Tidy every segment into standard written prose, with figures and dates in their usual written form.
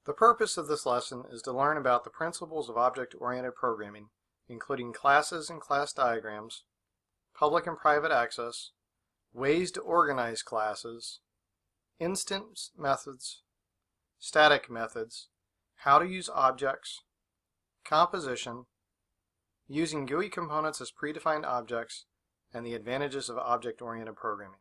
The purpose of this lesson is to learn about the principles of object-oriented programming, including classes and class diagrams, public and private access, ways to organize classes, instance methods, static methods, how to use objects, composition, using GUI components as predefined objects, and the advantages of object-oriented programming.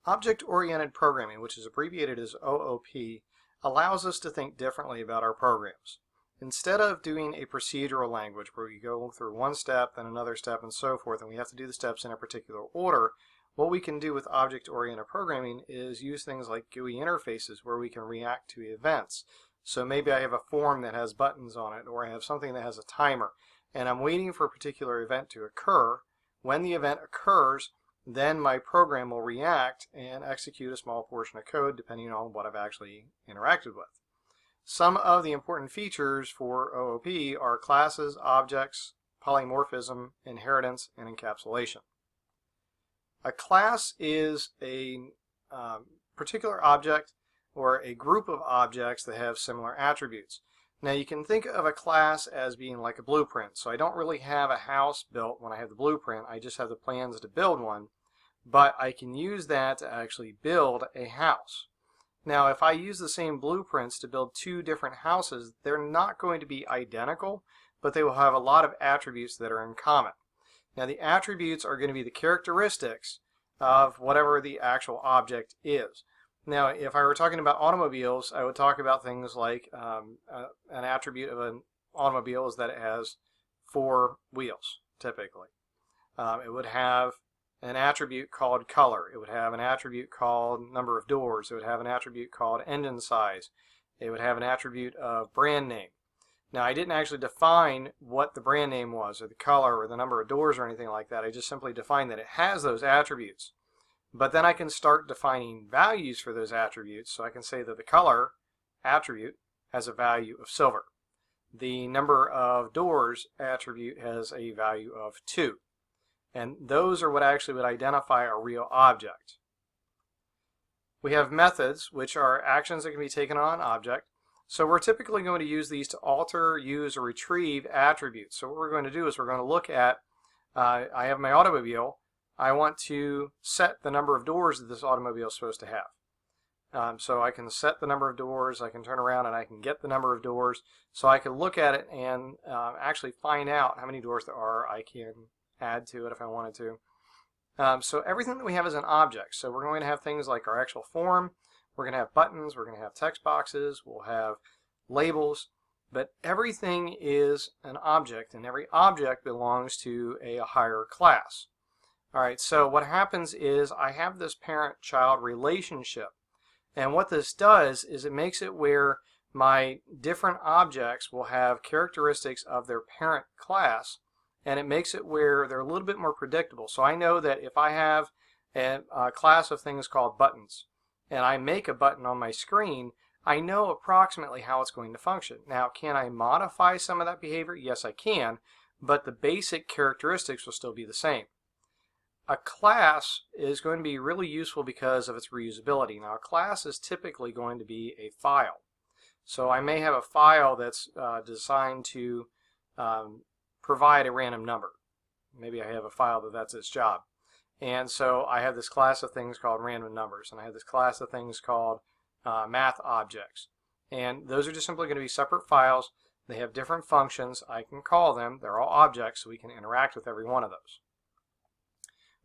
Object-oriented programming, which is abbreviated as OOP, allows us to think differently about our programs. Instead of doing a procedural language where we go through one step, then another step, and so forth, and we have to do the steps in a particular order, what we can do with object-oriented programming is use things like GUI interfaces where we can react to events. So maybe I have a form that has buttons on it, or I have something that has a timer, and I'm waiting for a particular event to occur. When the event occurs, then my program will react and execute a small portion of code depending on what I've actually interacted with. Some of the important features for OOP are classes, objects, polymorphism, inheritance, and encapsulation. A class is a particular object or a group of objects that have similar attributes. Now you can think of a class as being like a blueprint. So I don't really have a house built when I have the blueprint. I just have the plans to build one. But I can use that to actually build a house. Now if I use the same blueprints to build two different houses, they're not going to be identical, but they will have a lot of attributes that are in common. Now the attributes are going to be the characteristics of whatever the actual object is. Now if I were talking about automobiles, I would talk about things like an attribute of an automobile is that it has 4 wheels, typically. It would have an attribute called color. It would have an attribute called number of doors. It would have an attribute called engine size. It would have an attribute of brand name. Now I didn't actually define what the brand name was or the color or the number of doors or anything like that. I just simply defined that it has those attributes. But then I can start defining values for those attributes. So I can say that the color attribute has a value of silver. The number of doors attribute has a value of 2. And those are what actually would identify a real object. We have methods, which are actions that can be taken on an object. So we're typically going to use these to alter, use, or retrieve attributes. So what we're going to do is we're going to look at, I have my automobile. I want to set the number of doors that this automobile is supposed to have. So I can set the number of doors, I can turn around and I can get the number of doors. So I can look at it and actually find out how many doors there are. I can add to it if I wanted to. So everything that we have is an object. So we're going to have things like our actual form. We're going to have buttons, we're going to have text boxes, we'll have labels, but everything is an object, and every object belongs to a higher class. Alright, so what happens is I have this parent-child relationship, and what this does is it makes it where my different objects will have characteristics of their parent class, and it makes it where they're a little bit more predictable. So I know that if I have a class of things called buttons, and I make a button on my screen, I know approximately how it's going to function. Now, can I modify some of that behavior? Yes, I can, but the basic characteristics will still be the same. A class is going to be really useful because of its reusability. Now, a class is typically going to be a file. So I may have a file that's designed to provide a random number. Maybe I have a file that's its job. And so I have this class of things called random numbers, and I have this class of things called math objects. And those are just simply going to be separate files. They have different functions. I can call them. They're all objects, so we can interact with every one of those.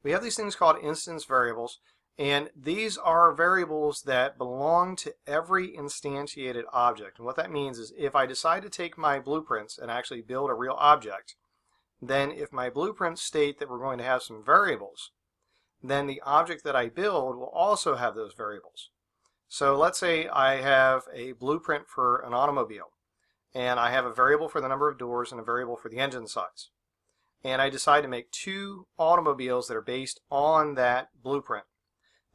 We have these things called instance variables, and these are variables that belong to every instantiated object. And what that means is if I decide to take my blueprints and actually build a real object, then if my blueprints state that we're going to have some variables, then the object that I build will also have those variables. So let's say I have a blueprint for an automobile, and I have a variable for the number of doors and a variable for the engine size. And I decide to make 2 automobiles that are based on that blueprint.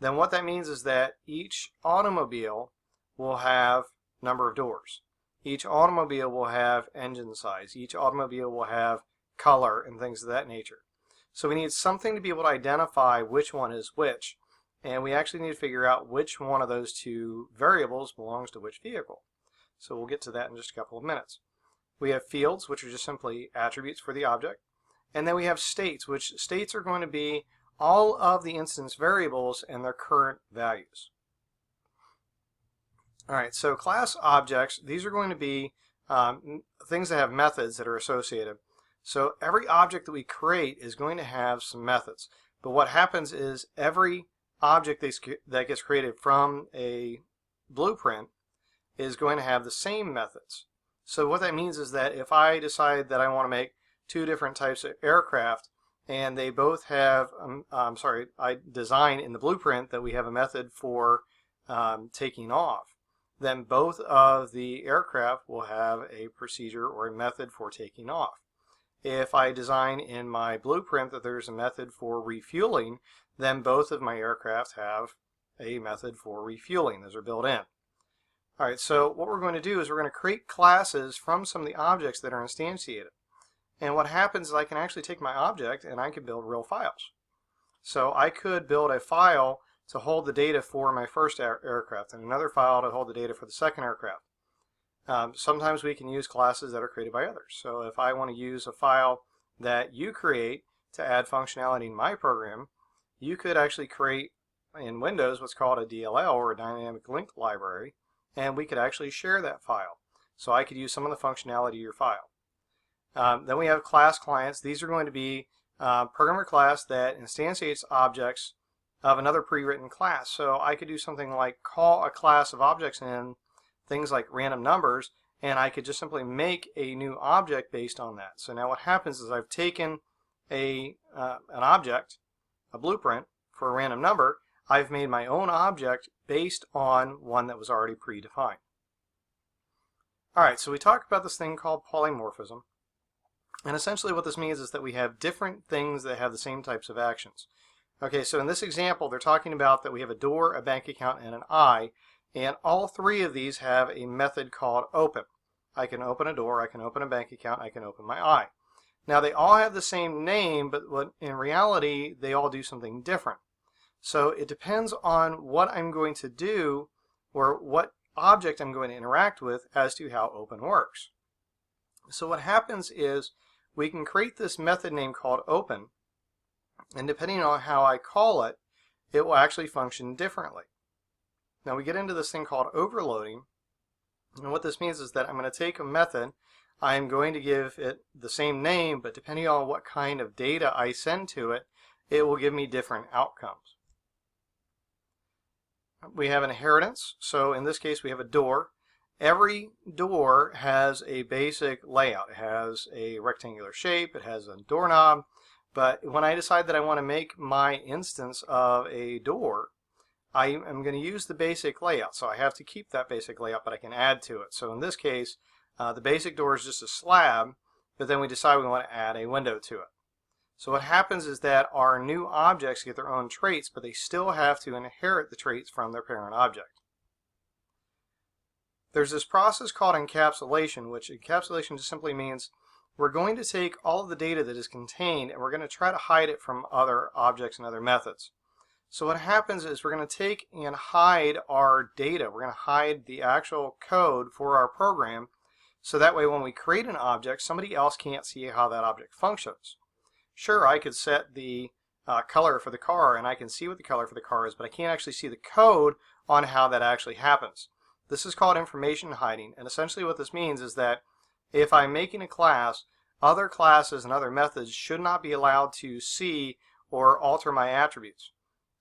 Then what that means is that each automobile will have number of doors. Each automobile will have engine size. Each automobile will have color and things of that nature. So we need something to be able to identify which one is which. and we actually need to figure out which one of those two variables belongs to which vehicle. So we'll get to that in just a couple of minutes. We have fields, which are just simply attributes for the object. And then we have states, which states are going to be all of the instance variables and their current values. All right, so class objects, these are going to be things that have methods that are associated. So every object that we create is going to have some methods. But what happens is every object that gets created from a blueprint is going to have the same methods. So what that means is that if I decide that I want to make two different types of aircraft and they both have, I design in the blueprint that we have a method for taking off, then both of the aircraft will have a procedure or a method for taking off. If I design in my blueprint that there's a method for refueling, then both of my aircraft have a method for refueling. Those are built in. All right, so what we're going to do is we're going to create classes from some of the objects that are instantiated. And what happens is I can actually take my object and I can build real files. So I could build a file to hold the data for my first aircraft and another file to hold the data for the second aircraft. Sometimes we can use classes that are created by others. So if I want to use a file that you create to add functionality in my program, you could actually create in Windows what's called a DLL, or a dynamic link library, and we could actually share that file. So I could use some of the functionality of your file. Then we have class clients. These are going to be programmer class that instantiates objects of another pre-written class. So I could do something like call a class of objects in things like random numbers, and I could just simply make a new object based on that. So now what happens is I've taken an object, a blueprint for a random number. I've made my own object based on one that was already predefined. Alright, so we talked about this thing called polymorphism. And essentially what this means is that we have different things that have the same types of actions. Okay, so in this example they're talking about that we have a door, a bank account, and an eye, and all three of these have a method called open. I can open a door, I can open a bank account, I can open my eye. Now they all have the same name, but in reality they all do something different. So it depends on what I'm going to do or what object I'm going to interact with as to how open works. So what happens is we can create this method name called open, and depending on how I call it, it will actually function differently. Now we get into this thing called overloading, and what this means is that I'm going to take a method, I'm going to give it the same name, but depending on what kind of data I send to it, it will give me different outcomes. We have an inheritance, so in this case we have a door. Every door has a basic layout. It has a rectangular shape, it has a doorknob, but when I decide that I want to make my instance of a door, I am going to use the basic layout. So I have to keep that basic layout, but I can add to it. So in this case, the basic door is just a slab, but then we decide we want to add a window to it. So what happens is that our new objects get their own traits, but they still have to inherit the traits from their parent object. There's this process called encapsulation, which encapsulation just simply means we're going to take all of the data that is contained and we're going to try to hide it from other objects and other methods. So what happens is we're going to take and hide our data. We're going to hide the actual code for our program, so that way when we create an object, somebody else can't see how that object functions. Sure, I could set the color for the car and I can see what the color for the car is, but I can't actually see the code on how that actually happens. This is called information hiding, and essentially what this means is that if I'm making a class, other classes and other methods should not be allowed to see or alter my attributes.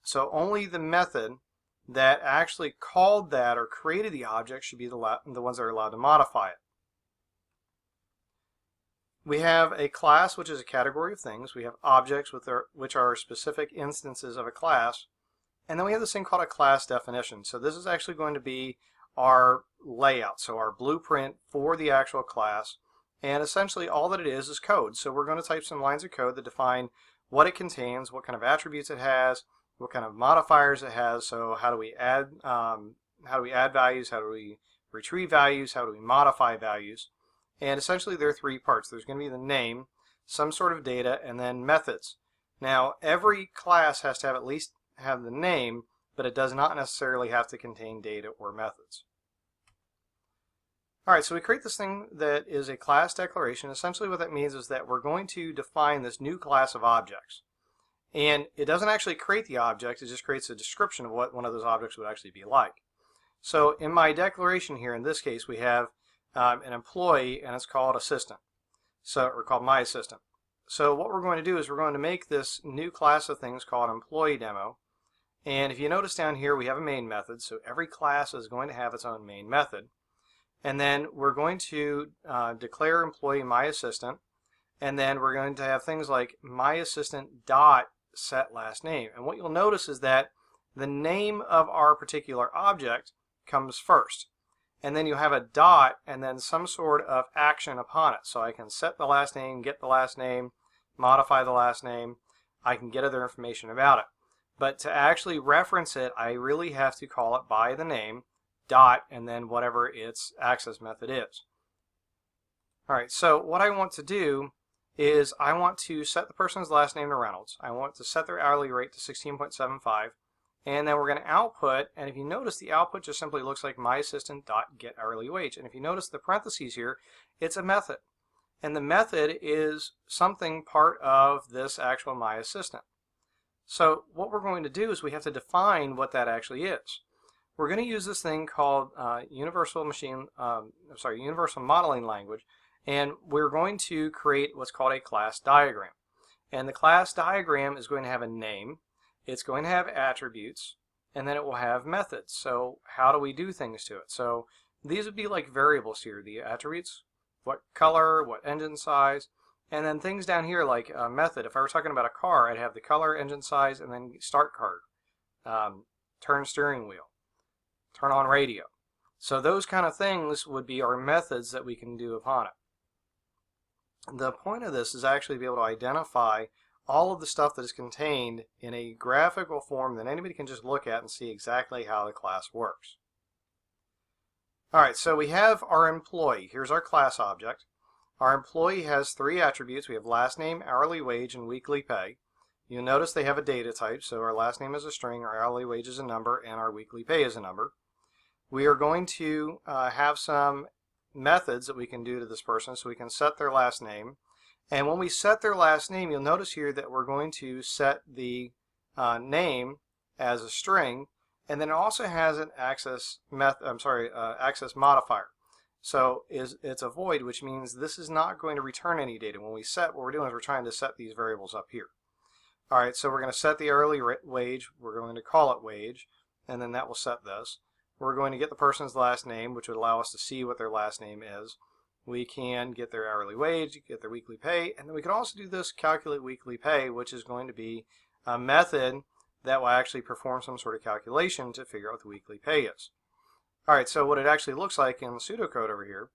So only the method that actually called that or created the object should be the ones that are allowed to modify it. We have a class, which is a category of things. We have objects which are specific instances of a class. And then we have this thing called a class definition. So this is actually going to be our layout, so our blueprint for the actual class. And essentially all that it is code. So we're going to type some lines of code that define what it contains, what kind of attributes it has, what kind of modifiers it has. So how do we add values, how do we retrieve values, how do we modify values. And essentially there are three parts. There's going to be the name, some sort of data, and then methods. Now every class has to have at least have the name, but it does not necessarily have to contain data or methods. All right, so we create this thing that is a class declaration. Essentially what that means is that we're going to define this new class of objects. And it doesn't actually create the object, it just creates a description of what one of those objects would actually be like. So in my declaration here, in this case, we have an employee, and it's called assistant, or called my assistant. So what we're going to do is we're going to make this new class of things called employee demo. And if you notice down here, we have a main method, so every class is going to have its own main method. And then we're going to declare employee my assistant, and then we're going to have things like my assistant dot set last name. And what you'll notice is that the name of our particular object comes first, and then you have a dot and then some sort of action upon it. So I can set the last name, get the last name, modify the last name, I can get other information about it. But to actually reference it, I really have to call it by the name, dot, and then whatever its access method is. Alright, so what I want to do is I want to set the person's last name to Reynolds. I want to set their hourly rate to 16.75, and then we're going to output, and if you notice, the output just simply looks like my assistant dot get hourly wage. And if you notice the parentheses here, it's a method, and the method is something part of this actual my assistant. So what we're going to do is we have to define what that actually is. We're going to use this thing called universal modeling language, and we're going to create what's called a class diagram. And the class diagram is going to have a name, it's going to have attributes, and then it will have methods. So how do we do things to it? So these would be like variables here, the attributes, what color, what engine size, and then things down here like a method. If I were talking about a car, I'd have the color, engine size, and then start card, turn steering wheel, turn on radio. So those kind of things would be our methods that we can do upon it. The point of this is actually to be able to identify all of the stuff that is contained in a graphical form that anybody can just look at and see exactly how the class works. Alright, so we have our employee. Here's our class object. Our employee has three attributes. We have last name, hourly wage, and weekly pay. You'll notice they have a data type, so our last name is a string, our hourly wage is a number, and our weekly pay is a number. We are going to have some methods that we can do to this person, so we can set their last name. And when we set their last name, you'll notice here that we're going to set the name as a string, and then it also has an access modifier. So it's a void, which means this is not going to return any data. When we set, what we're doing is we're trying to set these variables up here. Alright, so we're going to set the hourly wage, we're going to call it wage, and then that will set this. We're going to get the person's last name, which would allow us to see what their last name is. We can get their hourly wage, get their weekly pay, and then we can also do this calculate weekly pay, which is going to be a method that will actually perform some sort of calculation to figure out what the weekly pay is. Alright, so what it actually looks like in the pseudocode over here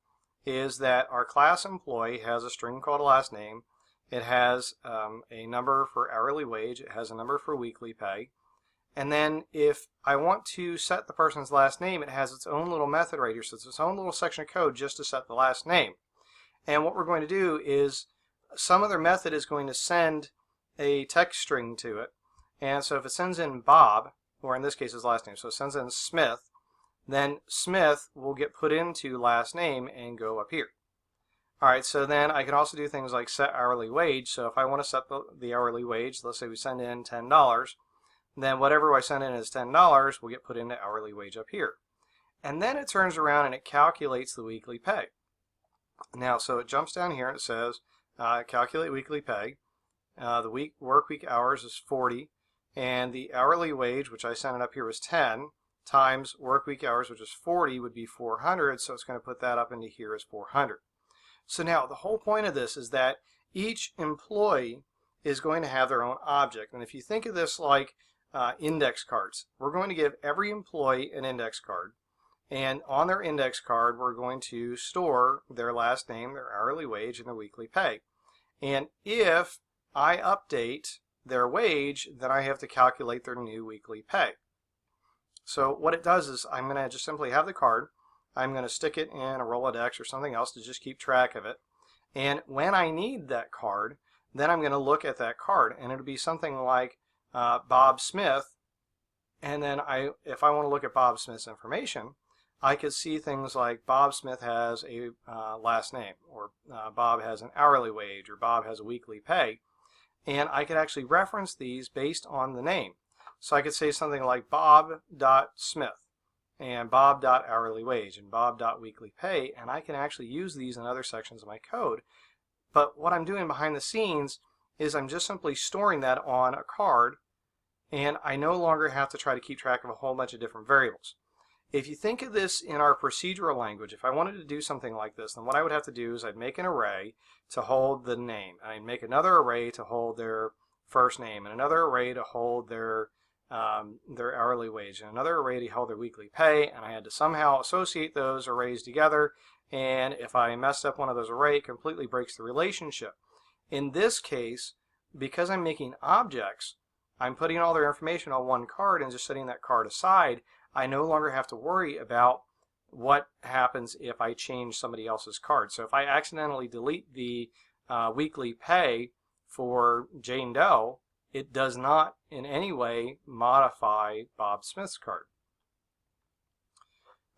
is that our class employee has a string called last name, it has a number for hourly wage, it has a number for weekly pay, and then if I want to set the person's last name, it has its own little method right here, so it's its own little section of code just to set the last name. And what we're going to do is some other method is going to send a text string to it, and so if it sends in Bob, or in this case his last name, so it sends in Smith, then Smith will get put into last name and go up here. Alright, so then I can also do things like set hourly wage. So if I want to set the hourly wage, let's say we send in $10, then whatever I send in as $10 will get put into hourly wage up here. And then it turns around and it calculates the weekly pay. Now, so it jumps down here and it says calculate weekly pay. The work week hours is 40, and the hourly wage, which I sent it up here, was 10, times work week hours, which is 40, would be 400, so it's going to put that up into here as 400. So now the whole point of this is that each employee is going to have their own object. And if you think of this like index cards, we're going to give every employee an index card, and on their index card we're going to store their last name, their hourly wage, and their weekly pay. And if I update their wage, then I have to calculate their new weekly pay. So what it does is I'm going to just simply have the card, I'm going to stick it in a Rolodex or something else to just keep track of it, and when I need that card, then I'm going to look at that card, and it'll be something like Bob Smith And then if I want to look at Bob Smith's information, I could see things like Bob Smith has a last name, or Bob has an hourly wage, or Bob has a weekly pay. And I could actually reference these based on the name. So I could say something like Bob.Smith and Bob.hourly wage and Bob.weekly pay, and I can actually use these in other sections of my code. But what I'm doing behind the scenes is I'm just simply storing that on a card, and I no longer have to try to keep track of a whole bunch of different variables. If you think of this in our procedural language, if I wanted to do something like this, then what I would have to do is I'd make an array to hold the name, and I'd make another array to hold their first name, and another array to hold their hourly wage, and another array to hold their weekly pay, and I had to somehow associate those arrays together, and if I messed up one of those arrays, it completely breaks the relationship. In this case, because I'm making objects, I'm putting all their information on one card and just setting that card aside. I no longer have to worry about what happens if I change somebody else's card. So if I accidentally delete the weekly pay for Jane Doe, it does not in any way modify Bob Smith's card.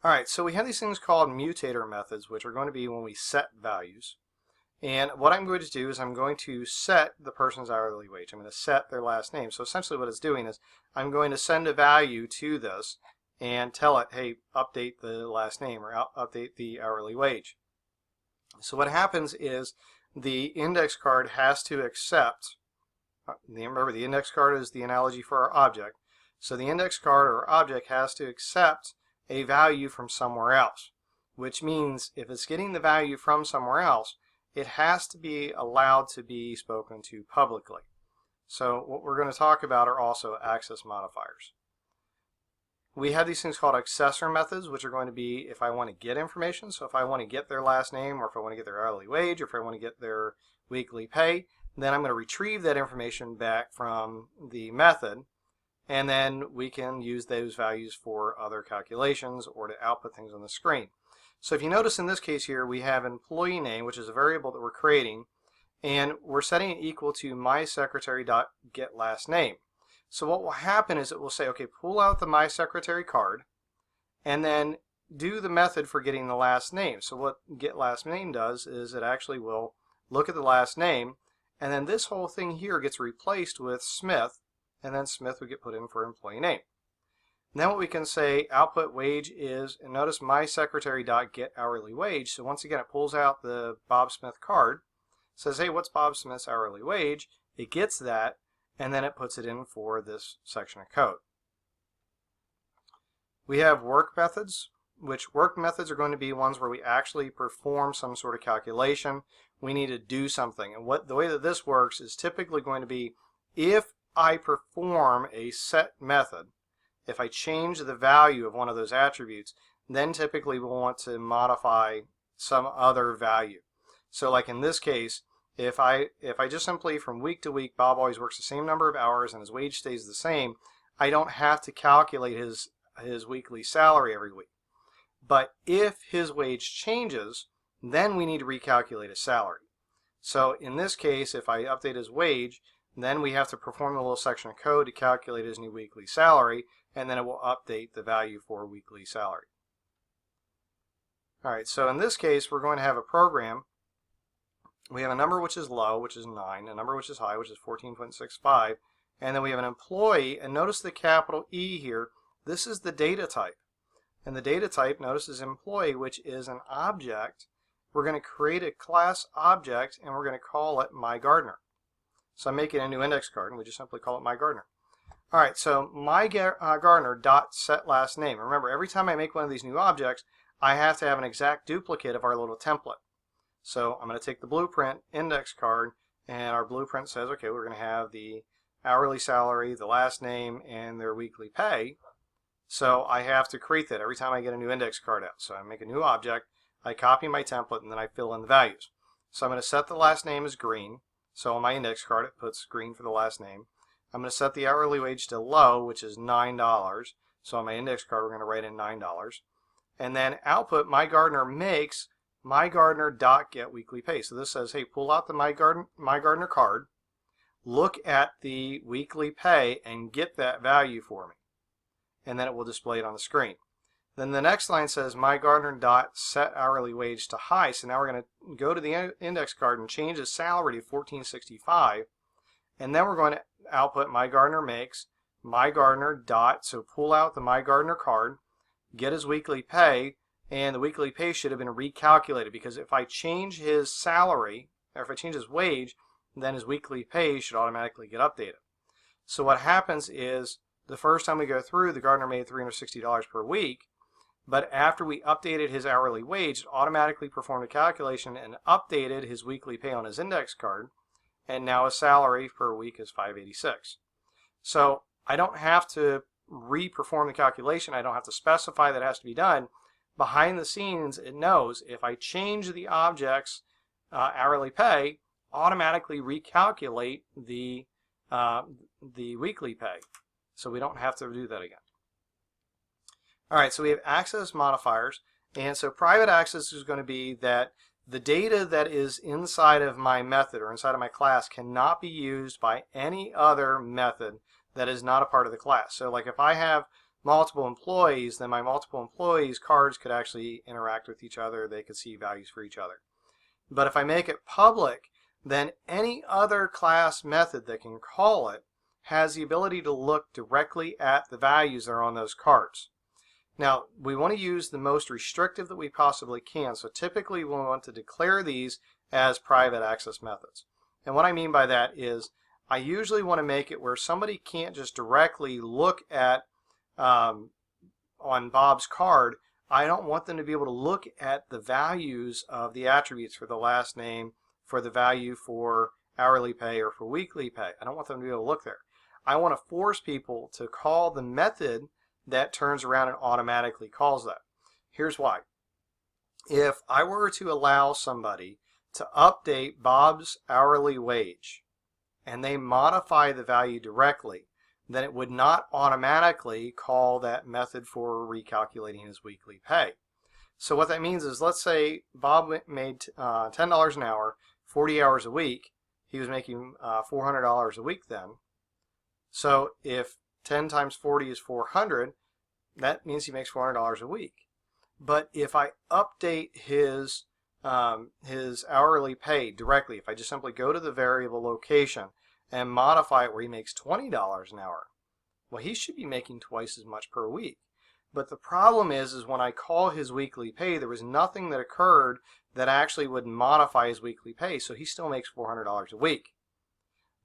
All right, so we have these things called mutator methods, which are going to be when we set values. And what I'm going to do is I'm going to set the person's hourly wage. I'm going to set their last name. So essentially what it's doing is I'm going to send a value to this and tell it, hey, update the last name or update the hourly wage. So what happens is the index card has to accept, remember the index card is the analogy for our object, so the index card or object has to accept a value from somewhere else, which means if it's getting the value from somewhere else, it has to be allowed to be spoken to publicly. So what we're going to talk about are also access modifiers. We have these things called accessor methods, which are going to be if I want to get information. So if I want to get their last name, or if I want to get their hourly wage, or if I want to get their weekly pay, then I'm going to retrieve that information back from the method, and then we can use those values for other calculations or to output things on the screen. So if you notice in this case here, we have employee name, which is a variable that we're creating, and we're setting it equal to mysecretary.getLastName. So what will happen is it will say, okay, pull out the MySecretary card and then do the method for getting the last name. So what getLastName does is it actually will look at the last name, and then this whole thing here gets replaced with Smith, and then Smith would get put in for employee name. And then what we can say output wage is, and notice MySecretary.getHourly wage. So once again, it pulls out the Bob Smith card, says, hey, what's Bob Smith's hourly wage? It gets that, and then it puts it in for this section of code. We have work methods, which work methods are going to be ones where we actually perform some sort of calculation. We need to do something. And the way that this works is typically going to be if I perform a set method, if I change the value of one of those attributes, then typically we'll want to modify some other value. So like in this case, if I just simply from week to week, Bob always works the same number of hours and his wage stays the same, I don't have to calculate his weekly salary every week. But if his wage changes, then we need to recalculate his salary. So in this case, if I update his wage, then we have to perform a little section of code to calculate his new weekly salary, and then it will update the value for weekly salary. All right, so in this case, we're going to have a program. We have a number which is low, which is 9, a number which is high, which is 14.65, and then we have an employee, and notice the capital E here. This is the data type. And the data type, notice, is employee, which is an object. We're going to create a class object, and we're going to call it myGardener. So I'm making a new index card, and we just simply call it myGardener. All right, so myGardener.setLastName. Remember, every time I make one of these new objects, I have to have an exact duplicate of our little template. So I'm going to take the blueprint index card, and our blueprint says, okay, we're going to have the hourly salary, the last name, and their weekly pay. So I have to create that every time I get a new index card out. So I make a new object, I copy my template, and then I fill in the values. So I'm going to set the last name as green. So on my index card, it puts green for the last name. I'm going to set the hourly wage to low, which is $9. So on my index card, we're going to write in $9. And then output, myGardener makes myGardener.getWeeklyPay. So this says, hey, pull out the myGardener card, look at the weekly pay, and get that value for me. and then it will display it on the screen. Then the next line says myGardener.set hourly wage to high. So now we're going to go to the index card and change his salary to $14.65, and then we're going to output myGardener makes myGardener dot, so pull out the myGardener card, get his weekly pay, and the weekly pay should have been recalculated, because if I change his salary, or if I change his wage, then his weekly pay should automatically get updated. So what happens is, the first time we go through, the gardener made $360 per week, but after we updated his hourly wage, it automatically performed a calculation and updated his weekly pay on his index card, and now his salary per week is $586. So I don't have to re-perform the calculation. I don't have to specify that it has to be done. Behind the scenes, it knows if I change the object's hourly pay, automatically recalculate the weekly pay. So we don't have to do that again. Alright, so we have access modifiers, and so private access is going to be that the data that is inside of my method or inside of my class cannot be used by any other method that is not a part of the class. So like if I have multiple employees, then my multiple employees cards could actually interact with each other. They could see values for each other. But if I make it public, then any other class method that can call it has the ability to look directly at the values that are on those cards. Now, we want to use the most restrictive that we possibly can, so typically we want to declare these as private access methods. And what I mean by that is I usually want to make it where somebody can't just directly look at on Bob's card. I don't want them to be able to look at the values of the attributes for the last name, for the value for hourly pay, or for weekly pay. I don't want them to be able to look there. I want to force people to call the method that turns around and automatically calls that. Here's why. If I were to allow somebody to update Bob's hourly wage and they modify the value directly, then it would not automatically call that method for recalculating his weekly pay. So what that means is, let's say Bob made $10 an hour, 40 hours a week. He was making $400 a week then. So if 10 times 40 is 400, that means he makes $400 a week. But if I update his hourly pay directly, if I just simply go to the variable location and modify it where he makes $20 an hour, well, he should be making twice as much per week. But the problem is when I call his weekly pay, there was nothing that occurred that actually would modify his weekly pay, so he still makes $400 a week.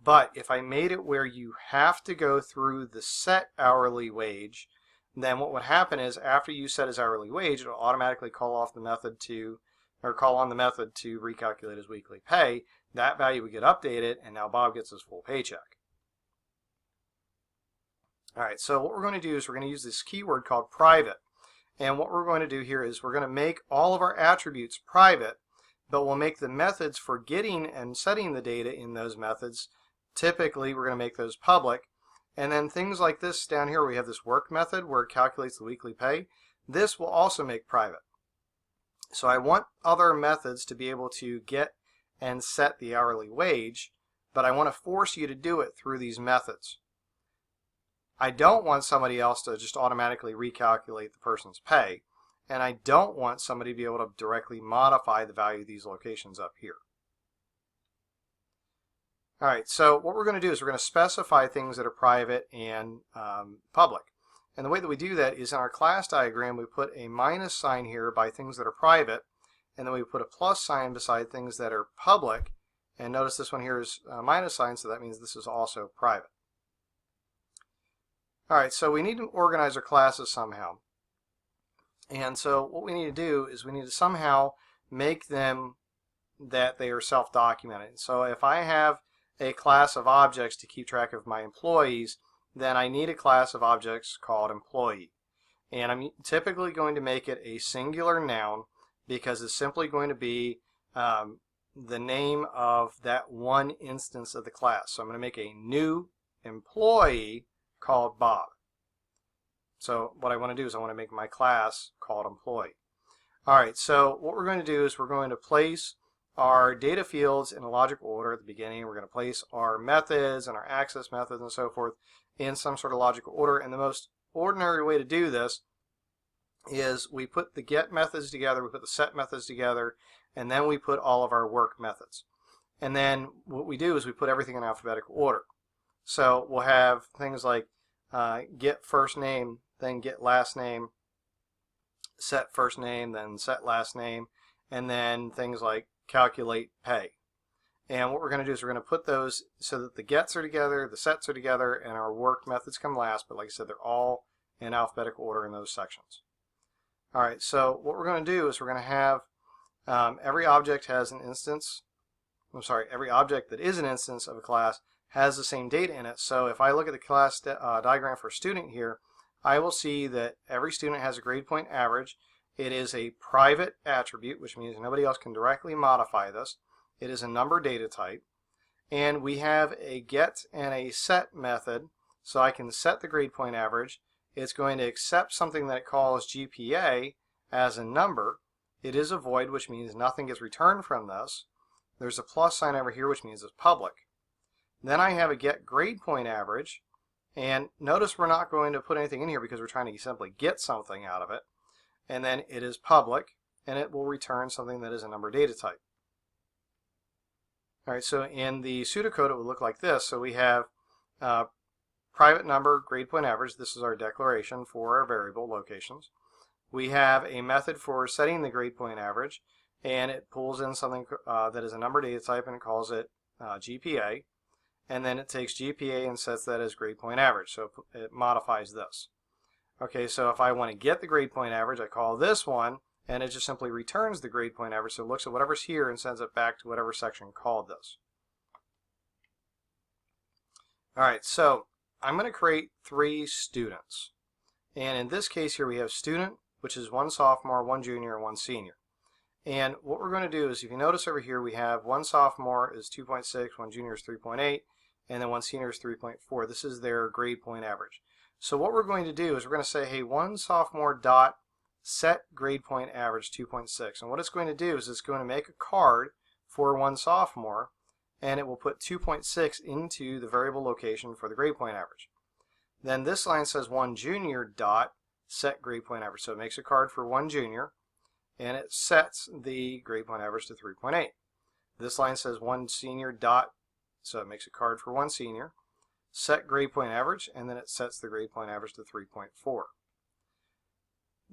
But if I made it where you have to go through the set hourly wage, then what would happen is after you set his hourly wage, it will automatically call off the method to, or call on the method to recalculate his weekly pay. That value would get updated, and now Bob gets his full paycheck. Alright, so what we're going to do is we're going to use this keyword called private. And what we're going to do here is we're going to make all of our attributes private, but we'll make the methods for getting and setting the data in those methods, typically we're going to make those public. And then things like this down here, we have this work method where it calculates the weekly pay. This will also make private. So I want other methods to be able to get and set the hourly wage, but I want to force you to do it through these methods. I don't want somebody else to just automatically recalculate the person's pay, and I don't want somebody to be able to directly modify the value of these locations up here. Alright, so what we're going to do is we're going to specify things that are private and public. And the way that we do that is in our class diagram we put a minus sign here by things that are private, and then we put a plus sign beside things that are public. And notice this one here is a minus sign, so that means this is also private. Alright, so we need to organize our classes somehow. And so what we need to do is we need to somehow make them that they are self-documented. So if I have a class of objects to keep track of my employees, then I need a class of objects called employee. And I'm typically going to make it a singular noun because it's simply going to be the name of that one instance of the class. So I'm going to make a new employee called Bob. So what I want to do is I want to make my class called employee. Alright, so what we're going to do is we're going to place our data fields in a logical order at the beginning. We're going to place our methods and our access methods and so forth in some sort of logical order. And the most ordinary way to do this is we put the get methods together, we put the set methods together, and then we put all of our work methods. And then what we do is we put everything in alphabetical order. So we'll have things like get first name, then get last name, set first name, then set last name, and then things like calculate pay. And what we're going to do is we're going to put those so that the gets are together, the sets are together, and our work methods come last. But like I said, they're all in alphabetical order in those sections. All right, so what we're going to do is we're going to have every object has an instance. I'm sorry, every object that is an instance of a class has the same data in it. So if I look at the class diagram for student here, I will see that every student has a grade point average. It is a private attribute, which means nobody else can directly modify this. It is a number data type. And we have a get and a set method, so I can set the grade point average. It's going to accept something that it calls GPA as a number. It is a void, which means nothing gets returned from this. There's a plus sign over here, which means it's public. Then I have a get grade point average, and notice we're not going to put anything in here because we're trying to simply get something out of it. And then it is public, and it will return something that is a number data type. All right, so in the pseudocode it would look like this. So we have private number grade point average. This is our declaration for our variable locations. We have a method for setting the grade point average, and it pulls in something that is a number data type, and it calls it GPA. And then it takes GPA and sets that as grade point average. So it modifies this. Okay, so if I want to get the grade point average, I call this one, and it just simply returns the grade point average. So it looks at whatever's here and sends it back to whatever section called this. All right, so I'm going to create 3 students. And in this case here we have student, which is 1 sophomore, 1 junior, and 1 senior. And what we're going to do is, if you notice over here, we have 1 sophomore is 2.6, 1 junior is 3.8, and then 1 senior is 3.4. This is their grade point average. So what we're going to do is we're going to say, hey, 1 sophomore dot set grade point average 2.6. And what it's going to do is it's going to make a card for 1 sophomore, and it will put 2.6 into the variable location for the grade point average. Then this line says 1 junior dot set grade point average. So it makes a card for 1 junior, and it sets the grade point average to 3.8. This line says 1 senior dot, so it makes a card for 1 senior, set grade point average, and then it sets the grade point average to 3.4.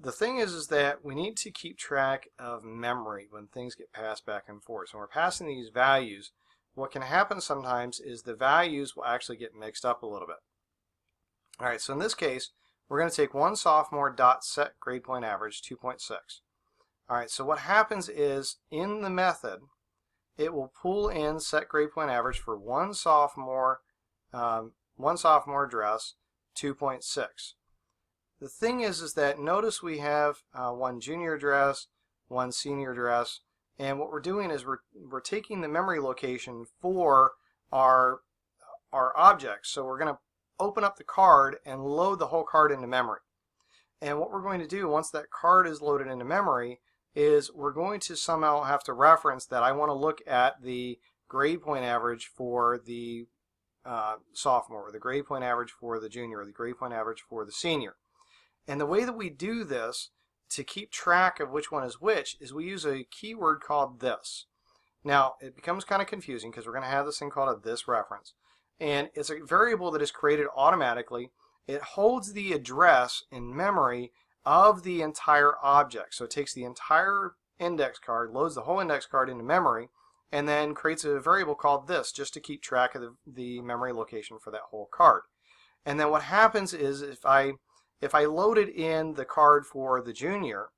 The thing is that we need to keep track of memory when things get passed back and forth. So when we're passing these values, what can happen sometimes is the values will actually get mixed up a little bit. All right, so in this case, we're going to take 1 sophomore dot set grade point average 2.6. All right, so what happens is in the method, it will pull in set grade point average for 1 sophomore address 2.6. The thing is that notice we have 1 junior address, 1 senior address, and what we're doing is we're taking the memory location for our objects. So we're going to open up the card and load the whole card into memory. And what we're going to do once that card is loaded into memory is we're going to somehow have to reference that I want to look at the grade point average for the sophomore, or the grade point average for the junior, or the grade point average for the senior. And the way that we do this to keep track of which one is which is we use a keyword called this. Now it becomes kind of confusing because we're going to have this thing called a this reference, and it's a variable that is created automatically. It holds the address in memory of the entire object. So it takes the entire index card, loads the whole index card into memory, and then creates a variable called this just to keep track of the memory location for that whole card. And then what happens is if I loaded in the card for the junior,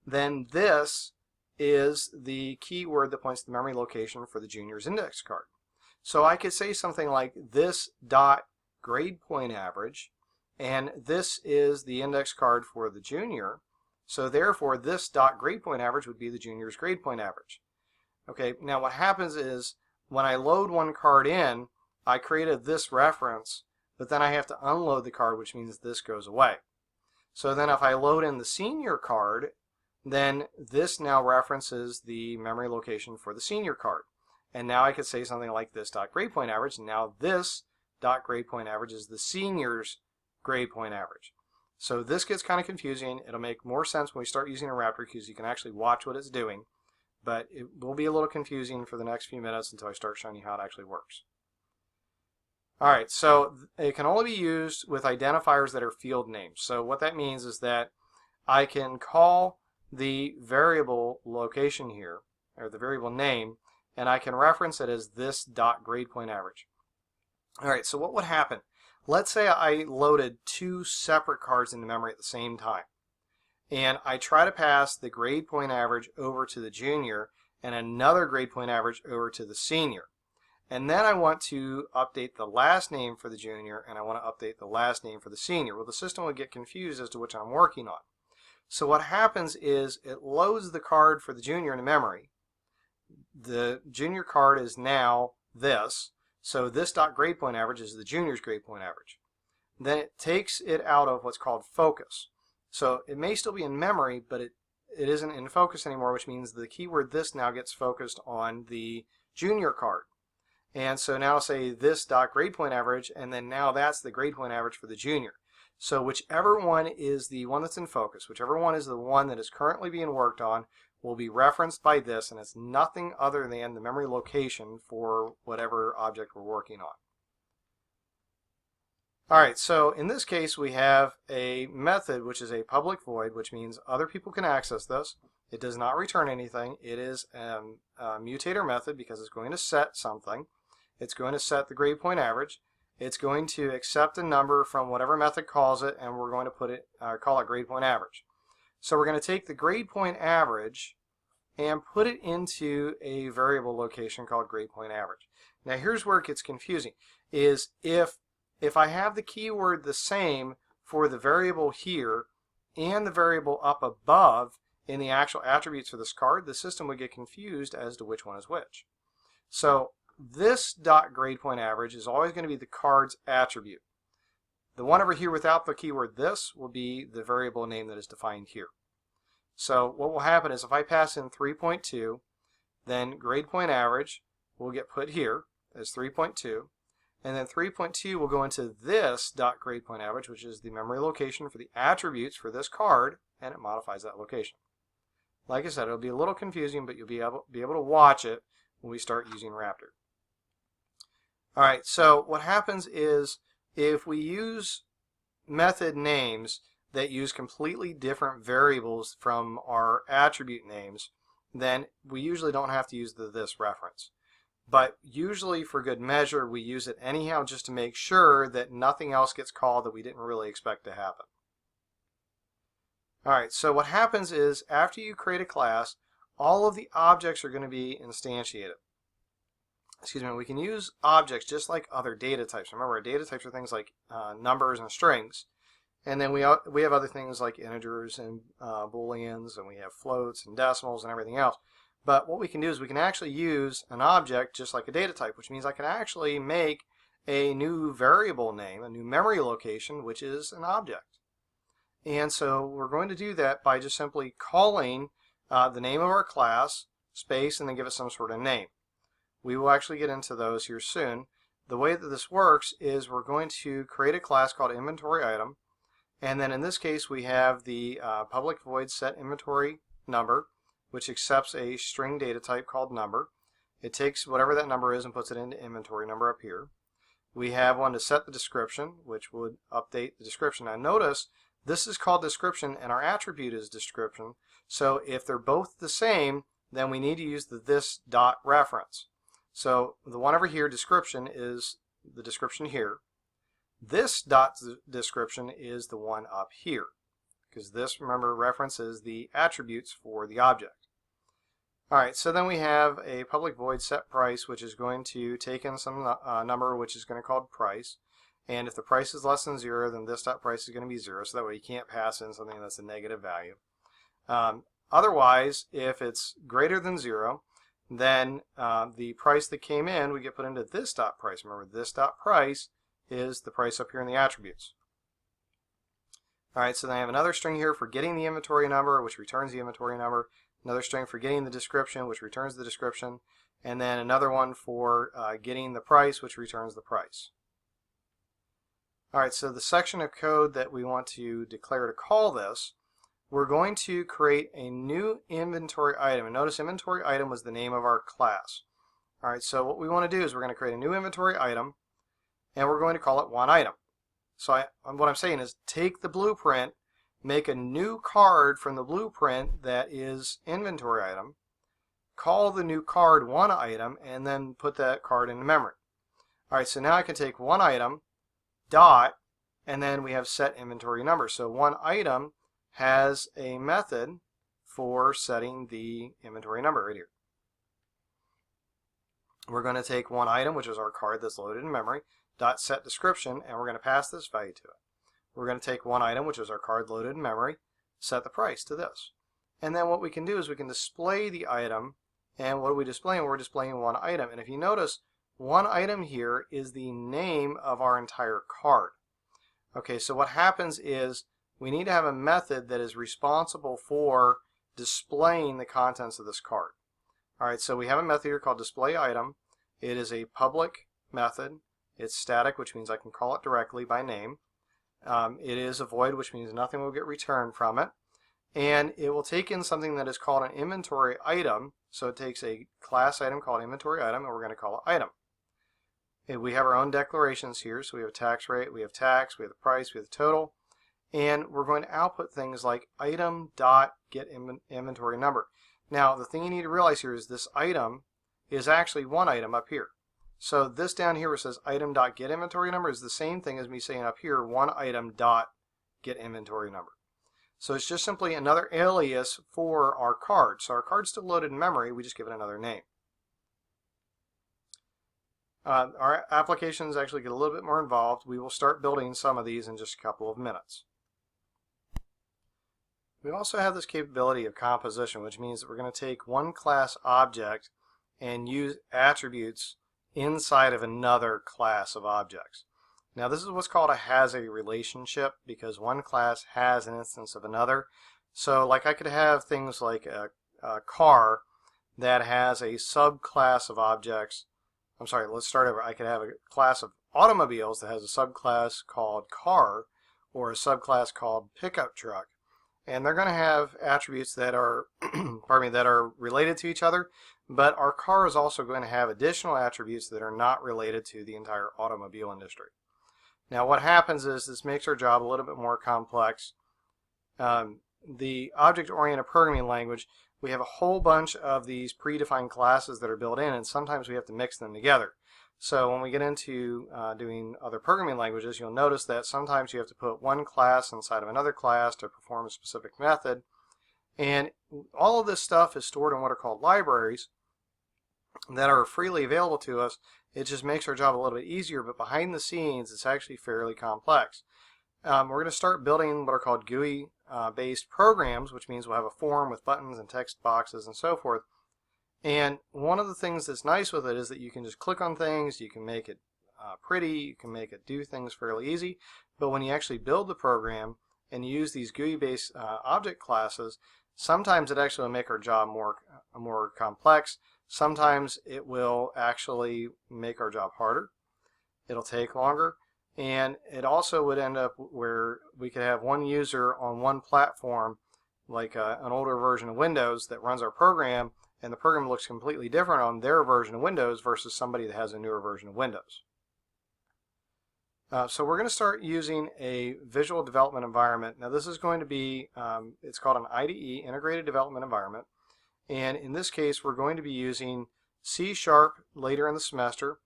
then this is the keyword that points to the memory location for the junior's index card. So I could say something like this dot grade point average, and this is the index card for the junior, so therefore this dot grade point average would be the junior's grade point average. Okay, now what happens is when I load one card in, I created this reference, but then I have to unload the card, which means this goes away. So then if I load in the senior card, then this now references the memory location for the senior card. And now I could say something like this dot grade point average. Now this dot grade point average is the senior's grade point average. So this gets kind of confusing. It'll make more sense when we start using a raptor because you can actually watch what it's doing, but it will be a little confusing for the next few minutes until I start showing you how it actually works. Alright, so it can only be used with identifiers that are field names. So what that means is that I can call the variable location here, or the variable name, and I can reference it as this dot grade point average. Alright, so what would happen? Let's say I loaded two separate cards into memory at the same time, and I try to pass the grade point average over to the junior and another grade point average over to the senior. And then I want to update the last name for the junior and I want to update the last name for the senior. Well, the system would get confused as to which I'm working on. So what happens is it loads the card for the junior into memory. The junior card is now this. So this dot grade point average is the junior's grade point average. Then it takes it out of what's called focus. So it may still be in memory, but it isn't in focus anymore, which means the keyword this now gets focused on the junior card. And so now say this dot grade point average, and then now that's the grade point average for the junior. So whichever one is the one that's in focus, whichever one is the one that is currently being worked on, will be referenced by this, and it's nothing other than the memory location for whatever object we're working on. Alright, so in this case we have a method which is a public void, which means other people can access this. It does not return anything. It is a mutator method because it's going to set something. It's going to set the grade point average. It's going to accept a number from whatever method calls it, and we're going to put it call it grade point average. So we're going to take the grade point average and put it into a variable location called grade point average. Now here's where it gets confusing, is if I have the keyword the same for the variable here and the variable up above in the actual attributes for this card, the system would get confused as to which one is which. So this dot grade point average is always going to be the card's attribute. The one over here without the keyword this will be the variable name that is defined here. So what will happen is if I pass in 3.2, then grade point average will get put here as 3.2, and then 3.2 will go into this dot grade point average, which is the memory location for the attributes for this card, and it modifies that location. Like I said, it'll be a little confusing, but you'll be able to watch it when we start using Raptor. Alright, so what happens is if we use method names that use completely different variables from our attribute names, then we usually don't have to use the this reference. But usually for good measure we use it anyhow just to make sure that nothing else gets called that we didn't really expect to happen. Alright, so what happens is after you create a class, all of the objects are going to be instantiated. Excuse me, we can use objects just like other data types. Remember, our data types are things like numbers and strings. And then we have other things like integers and booleans, and we have floats and decimals and everything else. But what we can do is we can actually use an object just like a data type, which means I can actually make a new variable name, a new memory location, which is an object. And so we're going to do that by just simply calling the name of our class, space, and then give it some sort of name. We will actually get into those here soon. The way that this works is we're going to create a class called inventory item, and then in this case we have the public void set inventory number, which accepts a string data type called number. It takes whatever that number is and puts it into inventory number up here. We have one to set the description, which would update the description. Now notice this is called description and our attribute is description. So if they're both the same, then we need to use the this dot reference. So the one over here, description, is the description here. This dot description is the one up here, because this, remember, references the attributes for the object. Alright, so then we have a public void set price, which is going to take in some number which is going to call price. And if the price is less than 0, then this dot price is going to be 0, so that way you can't pass in something that's a negative value. Otherwise, if it's greater than 0, then the price that came in would get put into this dot price. Remember, this dot price is the price up here in the attributes. Alright, so then I have another string here for getting the inventory number, which returns the inventory number. Another string for getting the description, which returns the description. And then another one for getting the price, which returns the price. Alright, so the section of code that we want to declare to call this, we're going to create a new inventory item. And notice inventory item was the name of our class. Alright, so what we want to do is we're going to create a new inventory item, and we're going to call it oneItem. So what I'm saying is take the blueprint, make a new card from the blueprint that is inventory item, call the new card oneItem, and then put that card into memory. Alright, so now I can take oneItem, dot, and then we have set inventory number. So oneItem has a method for setting the inventory number right here. We're going to take oneItem, which is our card that's loaded in memory, dot set description, and we're going to pass this value to it. We're going to take oneItem, which is our card loaded in memory, set the price to this. And then what we can do is we can display the item, and what are we displaying? We're displaying oneItem. And if you notice, oneItem here is the name of our entire card. Okay, so what happens is we need to have a method that is responsible for displaying the contents of this card. Alright, so we have a method here called displayItem. It is a public method. It's static, which means I can call it directly by name. It is a void, which means nothing will get returned from it. And it will take in something that is called an inventory item. So it takes a class item called inventory item, and we're going to call it item. And we have our own declarations here. So we have a tax rate, we have tax, we have the price, we have the total. And we're going to output things like item.getInventory number. Now, the thing you need to realize here is this item is actually oneItem up here. So this down here where it says item.getInventory number is the same thing as me saying up here oneItem.getInventory number. So it's just simply another alias for our card. So our card's still loaded in memory, we just give it another name. Our applications actually get a little bit more involved. We will start building some of these in just a couple of minutes. We also have this capability of composition, which means that we're going to take one class object and use attributes inside of another class of objects. Now this is what's called a has a relationship, because one class has an instance of another. So like I could have things like a car that has a subclass of objects. I'm sorry, let's start over. I could have a class of automobiles that has a subclass called car or a subclass called pickup truck. And they're going to have attributes that are pardon me, that are related to each other, but our car is also going to have additional attributes that are not related to the entire automobile industry. Now what happens is this makes our job a little bit more complex. The object-oriented programming language, we have a whole bunch of these predefined classes that are built in, and sometimes we have to mix them together. So when we get into doing other programming languages, you'll notice that sometimes you have to put one class inside of another class to perform a specific method. And all of this stuff is stored in what are called libraries that are freely available to us. It just makes our job a little bit easier, but behind the scenes it's actually fairly complex. We're going to start building what are called GUI-based programs, which means we'll have a form with buttons and text boxes and so forth. And one of the things that's nice with it is that you can just click on things, you can make it pretty, you can make it do things fairly easy. But when you actually build the program and use these GUI-based object classes, sometimes it actually will make our job more complex. Sometimes it will actually make our job harder. It'll take longer. And it also would end up where we could have one user on one platform, like an older version of Windows that runs our program, and the program looks completely different on their version of Windows versus somebody that has a newer version of Windows. So we're going to start using a visual development environment. Now this is going to be, it's called an IDE, Integrated Development Environment. And in this case we're going to be using C# later in the semester.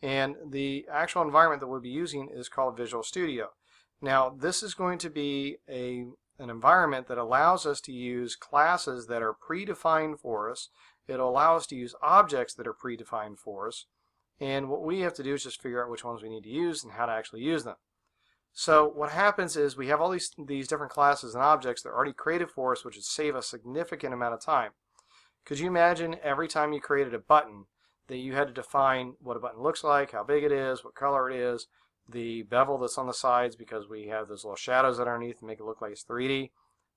And the actual environment that we'll be using is called Visual Studio. Now this is going to be an environment that allows us to use classes that are predefined for us. It'll allow us to use objects that are predefined for us. And what we have to do is just figure out which ones we need to use and how to actually use them. So what happens is we have all these different classes and objects that are already created for us, which would save a significant amount of time. Could you imagine every time you created a button that you had to define what a button looks like, how big it is, what color it is, the bevel that's on the sides because we have those little shadows that are underneath to make it look like it's 3D,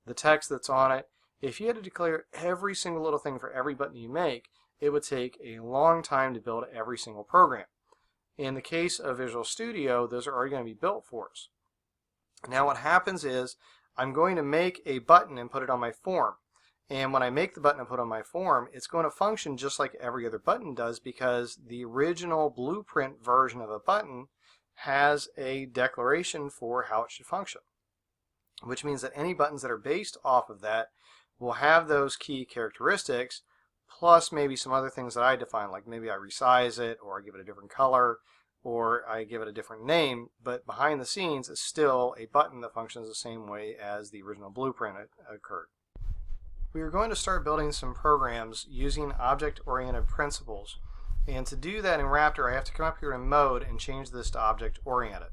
the text that's on it. If you had to declare every single little thing for every button you make, it would take a long time to build every single program. In the case of Visual Studio, those are already going to be built for us. Now what happens is I'm going to make a button and put it on my form. And when I make the button and put it on my form, it's going to function just like every other button does, because the original blueprint version of a button has a declaration for how it should function, which means that any buttons that are based off of that will have those key characteristics, plus maybe some other things that I define, like maybe I resize it, or I give it a different color, or I give it a different name, but behind the scenes it's still a button that functions the same way as the original blueprint occurred. We are going to start building some programs using object-oriented principles, and to do that in Raptor I have to come up here in Mode and change this to object-oriented.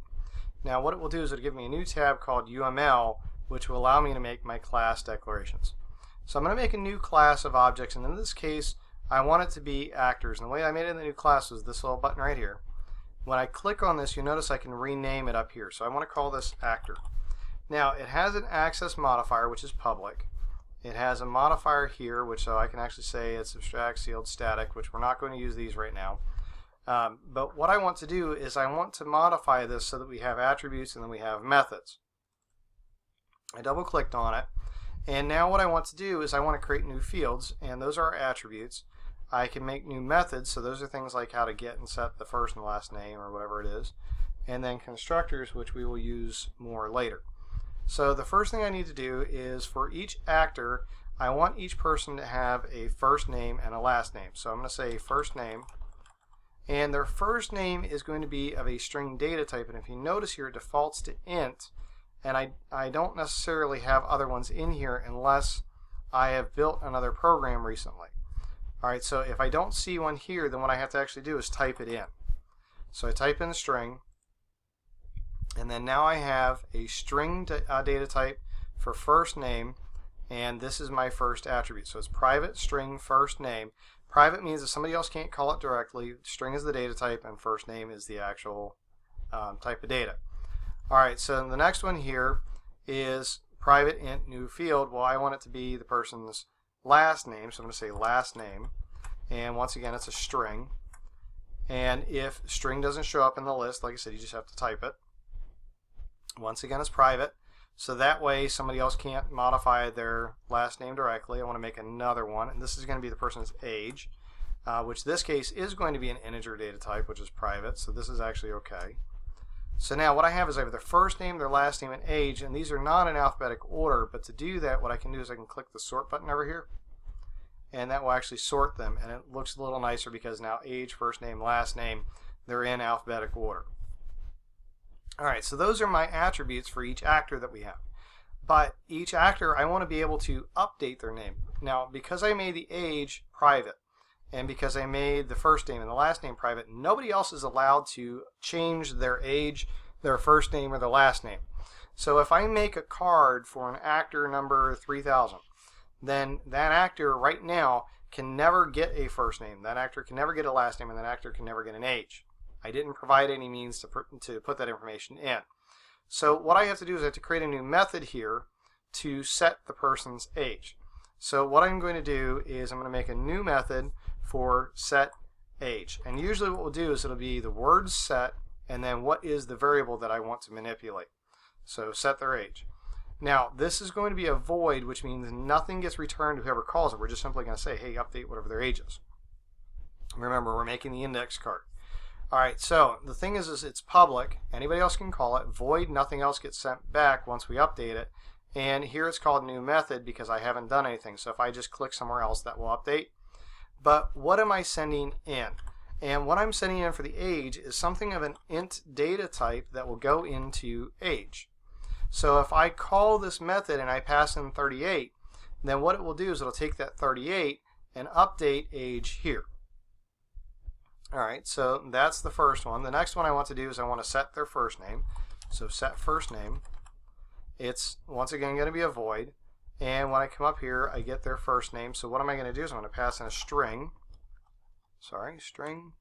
Now what it will do is it'll give me a new tab called UML, which will allow me to make my class declarations. So I'm going to make a new class of objects, and in this case I want it to be actors, and the way I made it in the new class was this little button right here. When I click on this, you notice I can rename it up here, so I want to call this actor. Now it has an access modifier, which is public. It has a modifier here, which so I can actually say it's abstract, sealed, static, which we're not going to use these right now. But what I want to do is I want to modify this so that we have attributes and then we have methods. I double clicked on it, and now what I want to do is I want to create new fields, and those are attributes. I can make new methods, so those are things like how to get and set the first and last name or whatever it is, and then constructors, which we will use more later. So the first thing I need to do is for each actor, I want each person to have a first name and a last name. So I'm going to say first name, and their first name is going to be of a string data type, and if you notice here it defaults to int, and I don't necessarily have other ones in here unless I have built another program recently. Alright, so if I don't see one here, then what I have to actually do is type it in. So I type in the string, and then now I have a string data type for first name, and this is my first attribute. So it's private string first name. Private means that somebody else can't call it directly. String is the data type, and first name is the actual type of data. Alright, so the next one here is private int new field. Well, I want it to be the person's last name, so I'm going to say last name, and once again it's a string, and if string doesn't show up in the list, like I said, you just have to type it. Once again it's private, so that way somebody else can't modify their last name directly. I want to make another one, and this is going to be the person's age, which this case is going to be an integer data type, which is private, so this is actually okay. So now what I have is I have their first name, their last name, and age, and these are not in alphabetic order, but to do that what I can do is I can click the sort button over here, and that will actually sort them, and it looks a little nicer because now age, first name, last name, they're in alphabetic order. Alright, so those are my attributes for each actor that we have. But each actor, I want to be able to update their name. Now, because I made the age private, and because I made the first name and the last name private, nobody else is allowed to change their age, their first name, or their last name. So if I make a card for an actor number 3000, then that actor right now can never get a first name, that actor can never get a last name, and that actor can never get an age. I didn't provide any means to put that information in. So what I have to do is I have to create a new method here to set the person's age. So what I'm going to do is I'm going to make a new method for set age, and usually what we'll do is it'll be the word set and then what is the variable that I want to manipulate. So set their age. Now this is going to be a void, which means nothing gets returned to whoever calls it. We're just simply going to say, hey, update whatever their age is. Remember, we're making the index card. Alright, so the thing is it's public. Anybody else can call it. Void, nothing else gets sent back once we update it. And here it's called new method because I haven't done anything. So if I just click somewhere else, that will update. But what am I sending in? And what I'm sending in for the age is something of an int data type that will go into age. So if I call this method and I pass in 38, then what it will do is it'll take that 38 and update age here. Alright, so that's the first one. The next one I want to do is I want to set their first name. So set first name. It's once again going to be a void. And when I come up here, I get their first name. So what am I going to do is I'm going to pass in a string. String.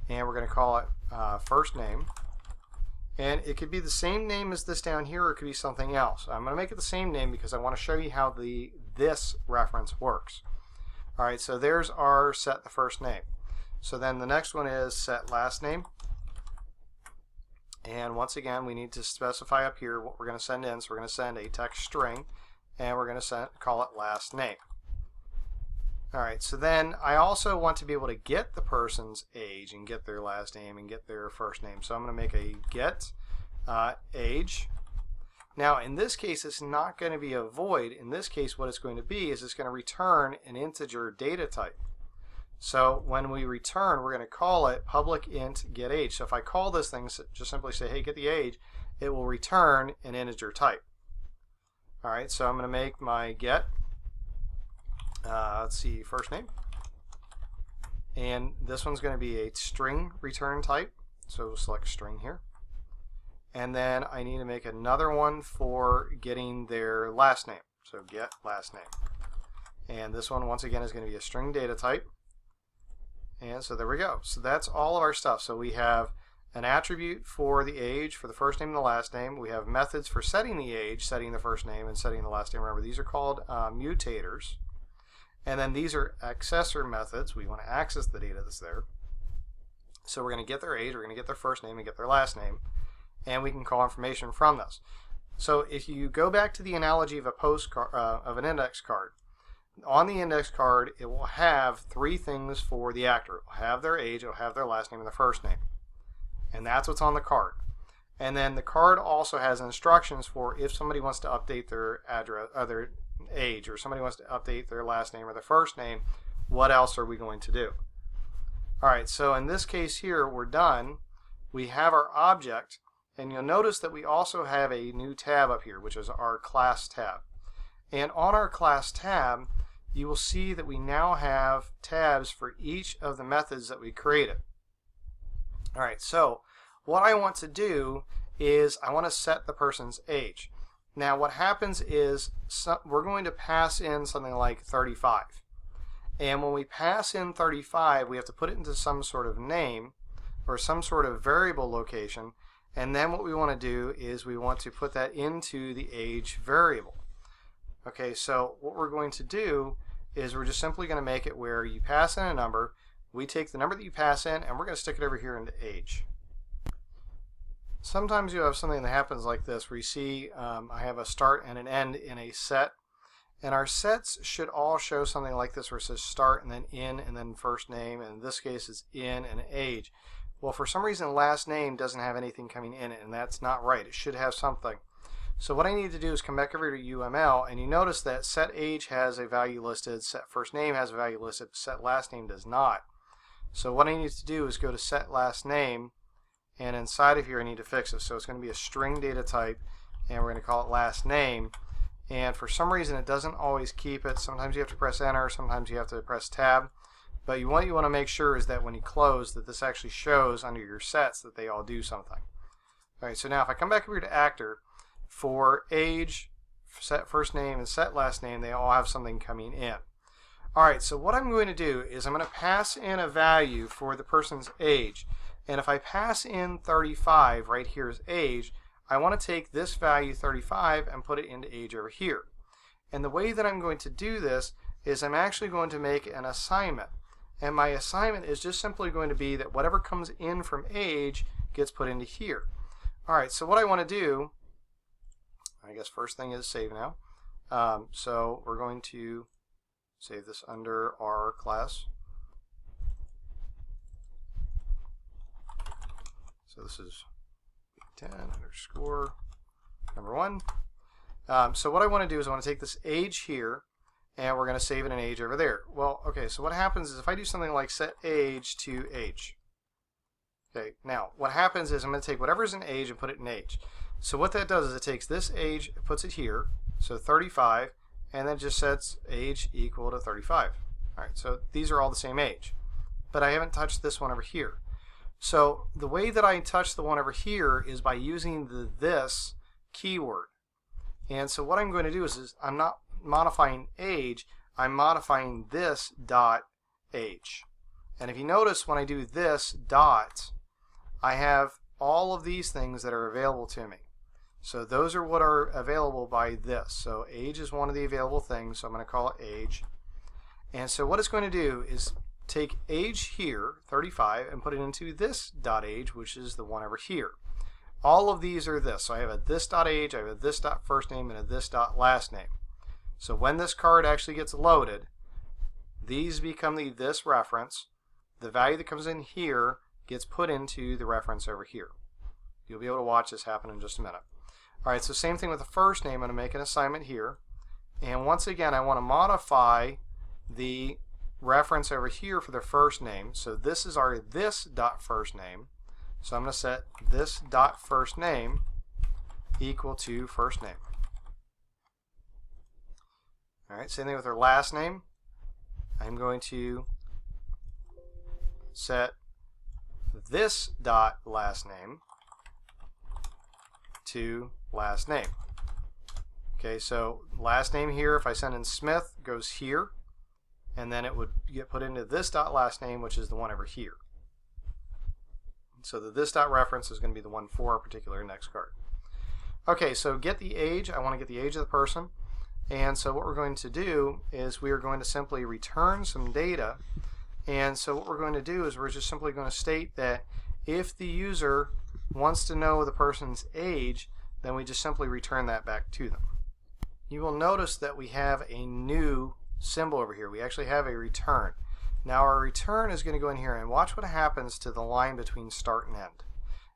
And we're going to call it first name. And it could be the same name as this down here, or it could be something else. I'm going to make it the same name because I want to show you how this reference works. Alright, so there's our set the first name. So then the next one is set last name. And once again, we need to specify up here what we're going to send in. So we're going to send a text string, and we're going to call it last name. All right, so then I also want to be able to get the person's age and get their last name and get their first name. So I'm going to make a get age. Now in this case, it's not going to be a void. In this case, what it's going to be is it's going to return an integer data type. So when we return, we're going to call it public int get age. So if I call this thing, just simply say, hey, get the age, it will return an integer type. All right, so I'm going to make my get, let's see, first name. And this one's going to be a string return type. So we'll select string here. And then I need to make another one for getting their last name. So get last name. And this one, once again, is going to be a string data type. And so there we go. So that's all of our stuff. So we have an attribute for the age, for the first name and the last name. We have methods for setting the age, setting the first name, and setting the last name. Remember, these are called mutators. And then these are accessor methods. We want to access the data that's there. So we're going to get their age, we're going to get their first name, and get their last name. And we can call information from this. So if you go back to the analogy of a postcard, of an index card, on the index card, it will have three things for the actor. It will have their age, it will have their last name, and their first name. And that's what's on the card. And then the card also has instructions for if somebody wants to update their address, their age, or somebody wants to update their last name or their first name, what else are we going to do? All right, so in this case here, we're done. We have our object, and you'll notice that we also have a new tab up here, which is our class tab. And on our class tab, you will see that we now have tabs for each of the methods that we created. All right, so what I want to do is I want to set the person's age. Now what happens is we're going to pass in something like 35. And when we pass in 35, we have to put it into some sort of name or some sort of variable location. And then what we want to do is we want to put that into the age variable. Okay, so what we're going to do is we're just simply going to make it where you pass in a number, we take the number that you pass in, and we're going to stick it over here into age. Sometimes you have something that happens like this where you see I have a start and an end in a set, and our sets should all show something like this where it says start and then in and then first name, and in this case it's in and age. Well, for some reason last name doesn't have anything coming in it, and that's not right. It should have something. So what I need to do is come back over to UML, and you notice that set age has a value listed, set first name has a value listed, but set last name does not. So what I need to do is go to set last name, and inside of here I need to fix it. So it's going to be a string data type, and we're going to call it last name. And for some reason it doesn't always keep it. Sometimes you have to press enter, sometimes you have to press tab. But what you want to make sure is that when you close, that this actually shows under your sets that they all do something. All right, so now if I come back over to actor, for age, set first name, and set last name, they all have something coming in. Alright, so what I'm going to do is I'm going to pass in a value for the person's age. And if I pass in 35, right here is age, I want to take this value 35 and put it into age over here. And the way that I'm going to do this is I'm actually going to make an assignment. And my assignment is just simply going to be that whatever comes in from age gets put into here. Alright, so what I want to do, I guess first thing is save now. So we're going to save this under our class. So this is 10 underscore number 1. So what I want to do is I want to take this age here, and we're going to save it in age over there. Well, okay, so what happens is if I do something like set age to age. Okay, now what happens is I'm going to take whatever's in age and put it in age. So what that does is it takes this age, puts it here, so 35, and then just sets age equal to 35. Alright, so these are all the same age. But I haven't touched this one over here. So the way that I touch the one over here is by using the this keyword. And so what I'm going to do is I'm not modifying age, I'm modifying this dot age. And if you notice when I do this dot, I have all of these things that are available to me. So those are what are available by this. So age is one of the available things, so I'm going to call it age. And so what it's going to do is take age here, 35, and put it into this dot age, which is the one over here. All of these are this. So I have a this dot age, I have a this dot first name, and a this dot last name. So when this card actually gets loaded, these become the this reference. The value that comes in here gets put into the reference over here. You'll be able to watch this happen in just a minute. All right, so same thing with the first name. I'm going to make an assignment here. And once again, I want to modify the reference over here for the first name. So this is our this dot first name. So I'm going to set this dot first name equal to first name. All right, same thing with our last name. I'm going to set this dot last name to last name. Okay, so last name here, if I send in Smith, goes here, and then it would get put into this dot last name, which is the one over here. So the this dot reference is going to be the one for our particular index card. Okay, so get the age. I want to get the age of the person. And so what we're going to do is we are going to simply return some data. And so what we're going to do is we're just simply going to state that if the user wants to know the person's age, then we just simply return that back to them. You will notice that we have a new symbol over here. We actually have a return. Now our return is going to go in here and watch what happens to the line between start and end.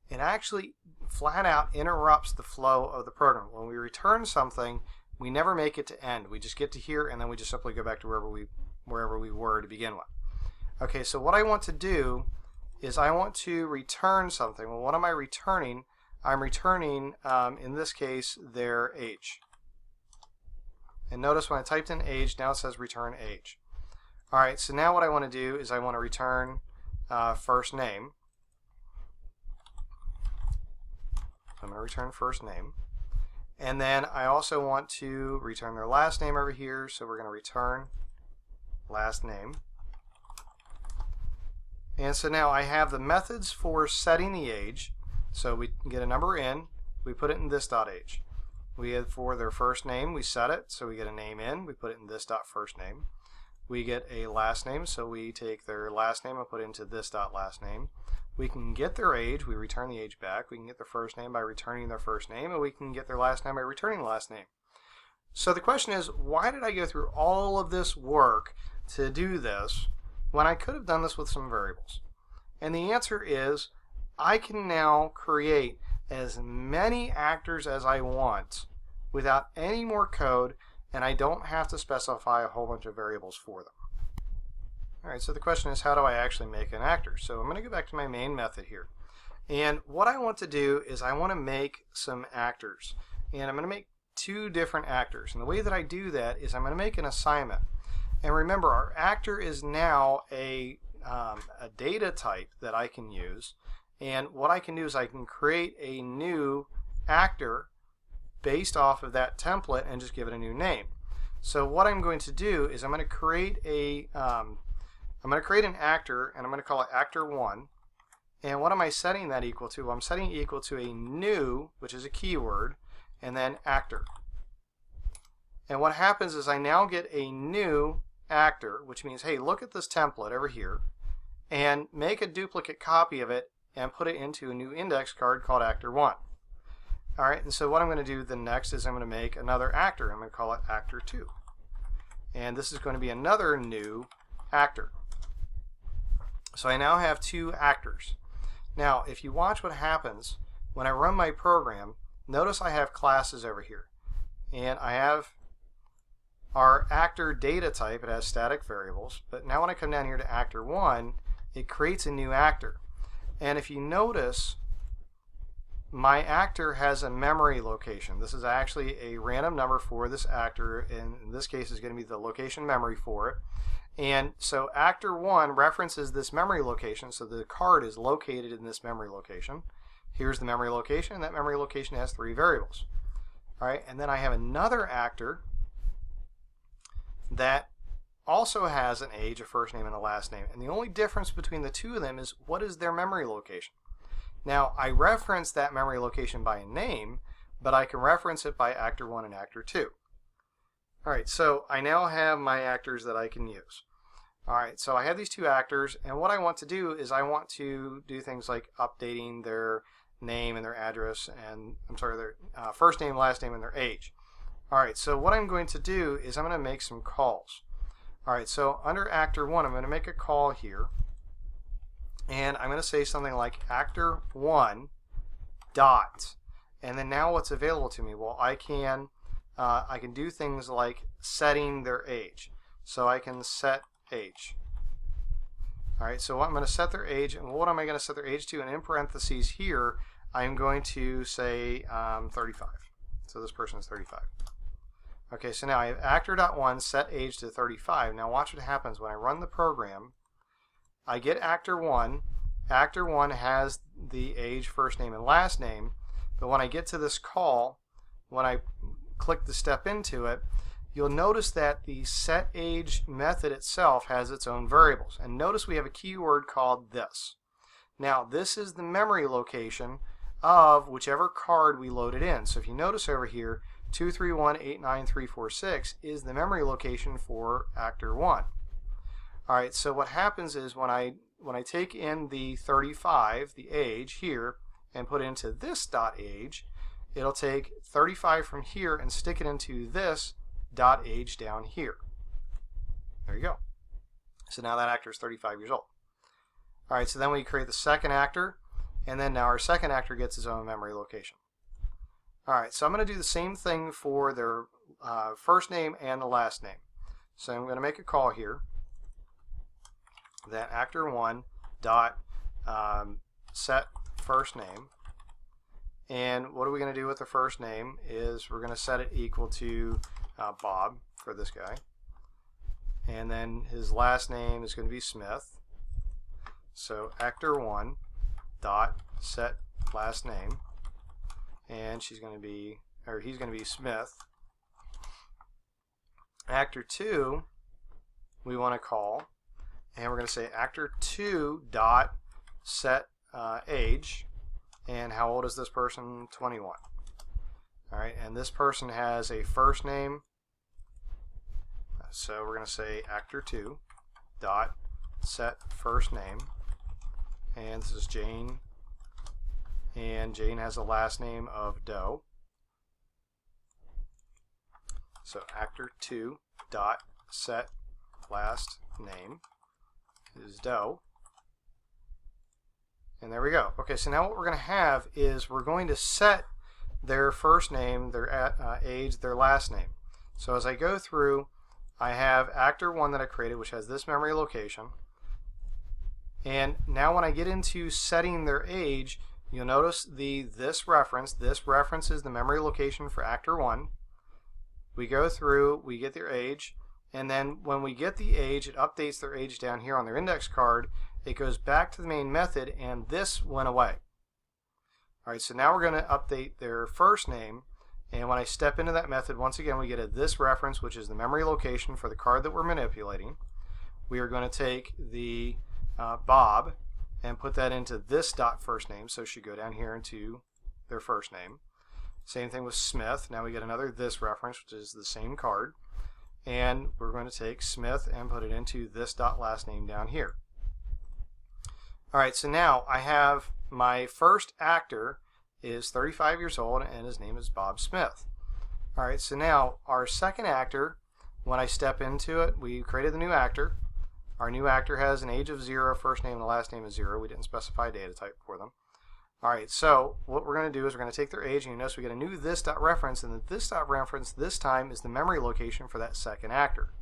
It actually flat out interrupts the flow of the program. When we return something, we never make it to end. We just get to here and then we just simply go back to wherever we were to begin with. Okay, so what I want to do is I want to return something. Well, what am I returning? I'm returning, in this case, their age. And notice when I typed in age, now it says return age. All right, so now what I want to do is I want to return first name. So I'm going to return first name. And then I also want to return their last name over here, so we're going to return last name. And so now I have the methods for setting the age. So we get a number in, we put it in this dot age. We have for their first name, we set it, so we get a name in, we put it in this dot first name. We get a last name, so we take their last name and put it into this dot last name. We can get their age, we return the age back. We can get their first name by returning their first name, and we can get their last name by returning the last name. So the question is, why did I go through all of this work to do this when I could have done this with some variables? And the answer is, I can now create as many actors as I want without any more code, and I don't have to specify a whole bunch of variables for them. Alright, so the question is, how do I actually make an actor? So I'm going to go back to my main method here. And what I want to do is I want to make some actors. And I'm going to make two different actors. And the way that I do that is I'm going to make an assignment. And remember, our actor is now a data type that I can use. And what I can do is I can create a new actor based off of that template and just give it a new name. So what I'm going to do is I'm going to create an actor, and I'm going to call it actor1. And what am I setting that equal to? Well, I'm setting it equal to a new, which is a keyword, and then actor. And what happens is I now get a new actor, which means, hey, look at this template over here, and make a duplicate copy of it and put it into a new index card called actor1. All right, and so what I'm going to do then next is I'm going to make another actor. I'm going to call it actor2. And this is going to be another new actor. So I now have two actors. Now, if you watch what happens when I run my program, notice I have classes over here. And I have our actor data type. It has static variables. But now when I come down here to actor1, it creates a new actor. And if you notice, my actor has a memory location. This is actually a random number for this actor. In this case, is going to be the location memory for it. And so actor1 references this memory location, so the card is located in this memory location. Here's the memory location, and that memory location has 3 variables. All right, and then I have another actor that also has an age, a first name, and a last name. And the only difference between the two of them is what is their memory location. Now, I reference that memory location by a name, but I can reference it by actor1 and actor2. All right, so I now have my actors that I can use. Alright, so I have these two actors, and what I want to do is I want to do things like updating their name and their address, and I'm sorry, their first name, last name, and their age. Alright, so what I'm going to do is I'm going to make some calls. Alright, so under actor 1, I'm going to make a call here, and I'm going to say something like actor 1 dot, and then now what's available to me? Well, I can do things like setting their age. So I can set age. Alright, so I'm going to set their age, and what am I going to set their age to? And in parentheses here, I'm going to say 35. So this person is 35. Okay, so now I have actor.1 set age to 35. Now watch what happens when I run the program. I get actor 1. Actor 1 has the age, first name, and last name, but when I get to this call, when I click the step into it, you'll notice that the set age method itself has its own variables. And notice we have a keyword called this. Now this is the memory location of whichever card we loaded in. So if you notice over here, 231-89346 is the memory location for actor 1. Alright, so what happens is when I take in the 35, the age here, and put it into this dot age, it'll take 35 from here and stick it into this dot age down here. There you go. So now that actor is 35 years old. Alright, so then we create the second actor, and then now our second actor gets his own memory location. Alright, so I'm going to do the same thing for their first name and the last name. So I'm going to make a call here that actor1 dot set first name. And what are we going to do with the first name is we're going to set it equal to Bob for this guy. And then his last name is going to be Smith. So actor1 dot set last name. And he's going to be Smith. Actor 2 we want to call, and we're going to say actor 2 dot set age, and how old is this person? 21. Alright, and this person has a first name, so we're going to say actor 2 dot set first name, and this is Jane, and Jane has a last name of Doe. So actor 2 dot set last name is Doe. And there we go. Okay, so now what we're going to have is we're going to set their first name, their age, their last name. So as I go through, I have actor 1 that I created, which has this memory location. And now when I get into setting their age, you'll notice this reference. This reference is the memory location for actor 1. We go through, we get their age, and then when we get the age, it updates their age down here on their index card. It goes back to the main method, and this went away. Alright, so now we're going to update their first name, and when I step into that method, once again we get this reference, which is the memory location for the card that we're manipulating. We are going to take the Bob and put that into this dot first name, so it should go down here into their first name. Same thing with Smith. Now we get another this reference, which is the same card, and we're going to take Smith and put it into this dot last name down here. Alright, so now I have my first actor is 35 years old, and his name is Bob Smith. Alright, so now our second actor, when I step into it, we created the new actor. Our new actor has an age of 0, first name and last name is 0. We didn't specify a data type for them. Alright, so what we're going to do is we're going to take their age, and you notice we get a new this dot reference, and the this dot reference this time is the memory location for that second actor.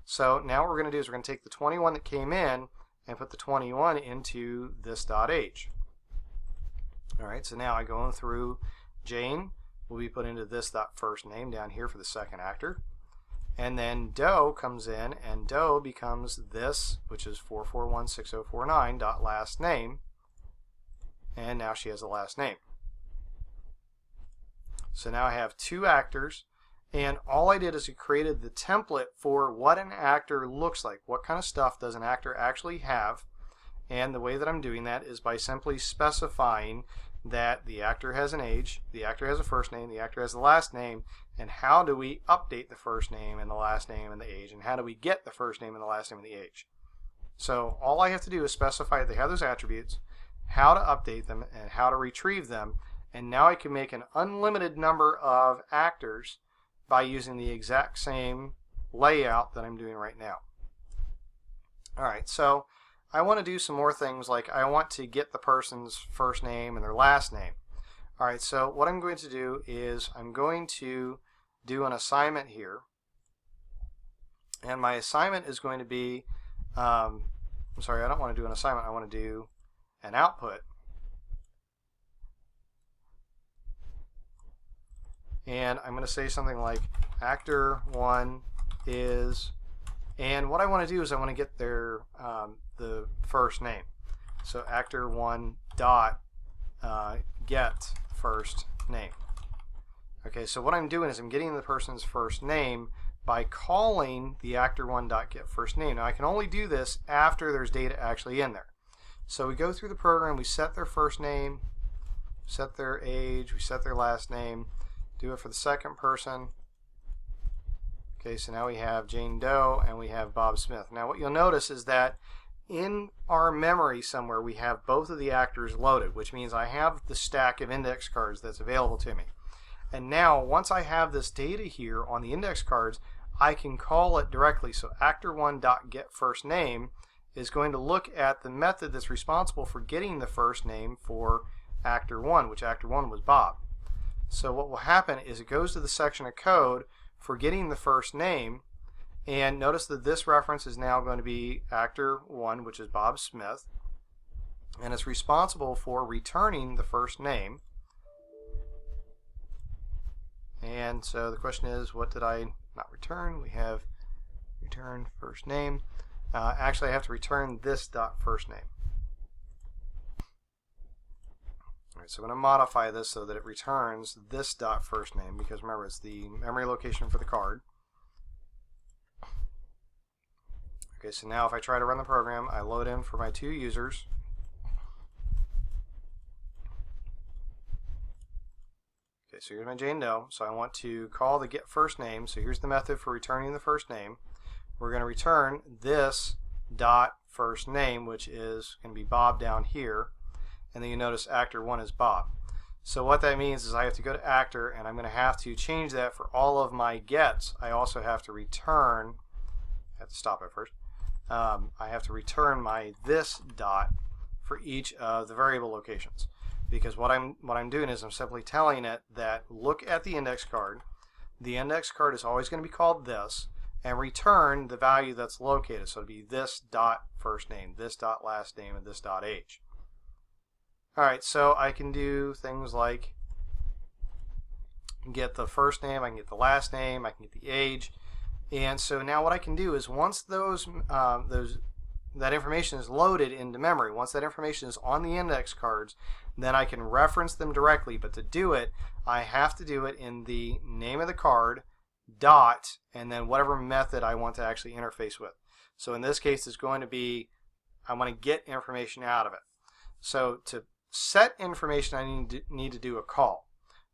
So now what we're going to do is we're going to take the 21 that came in and put the 21 into this dot age. Alright, so now I go through Jane will be put into this dot first name down here for the second actor. And then Doe comes in, and Doe becomes this, which is 4416049 dot last name. And now she has a last name. So now I have two actors, and all I did is I created the template for what an actor looks like. What kind of stuff does an actor actually have? And the way that I'm doing that is by simply specifying that the actor has an age, the actor has a first name, the actor has the last name, and how do we update the first name and the last name and the age, and how do we get the first name and the last name and the age. So all I have to do is specify that they have those attributes, how to update them, and how to retrieve them, and now I can make an unlimited number of actors by using the exact same layout that I'm doing right now. Alright, so I want to do some more things, like I want to get the person's first name and their last name. Alright, so what I'm going to do is I'm going to do an assignment here, and my assignment is going to be, I'm sorry, I don't want to do an assignment, I want to do an output. And I'm going to say something like actor 1 is, and what I want to do is I want to get their the first name. So actor 1 dot get first name. Okay, so what I'm doing is I'm getting the person's first name by calling the actor 1 dot get first name. Now I can only do this after there's data actually in there. So we go through the program, we set their first name, set their age, we set their last name, do it for the second person. Okay, so now we have Jane Doe and we have Bob Smith. Now what you'll notice is that in our memory somewhere we have both of the actors loaded, which means I have the stack of index cards that's available to me. And now once I have this data here on the index cards, I can call it directly. So actor1.getFirstName is going to look at the method that's responsible for getting the first name for actor 1, which actor 1 was Bob. So what will happen is it goes to the section of code for getting the first name, and notice that this reference is now going to be actor 1, which is Bob Smith, and it's responsible for returning the first name. And so the question is, what did I not return? We have return first name. Actually, I have to return this dot first name. Alright, so I'm going to modify this so that it returns this dot first name, because remember, it's the memory location for the card. Okay, so now if I try to run the program, I load in for my two users. Okay, so here's my Jane Doe. So I want to call the get first name. So here's the method for returning the first name. We're going to return this dot first name, which is going to be Bob down here. And then you notice actor 1 is Bob. So what that means is I have to go to actor, and I'm going to have to change that for all of my gets. I also have to return, I have to stop it first. I have to return my this dot for each of the variable locations, because what I'm doing is I'm simply telling it that look at the index card. The index card is always going to be called this, and return the value that's located. So it'll be this dot first name, this dot last name, and this dot age. Alright, so I can do things like get the first name, I can get the last name, I can get the age. And so now what I can do is once that information is loaded into memory, once that information is on the index cards, then I can reference them directly. But to do it, I have to do it in the name of the card, dot, and then whatever method I want to actually interface with. So in this case, it's going to be, I want to get information out of it. So to set information, I need to do a call.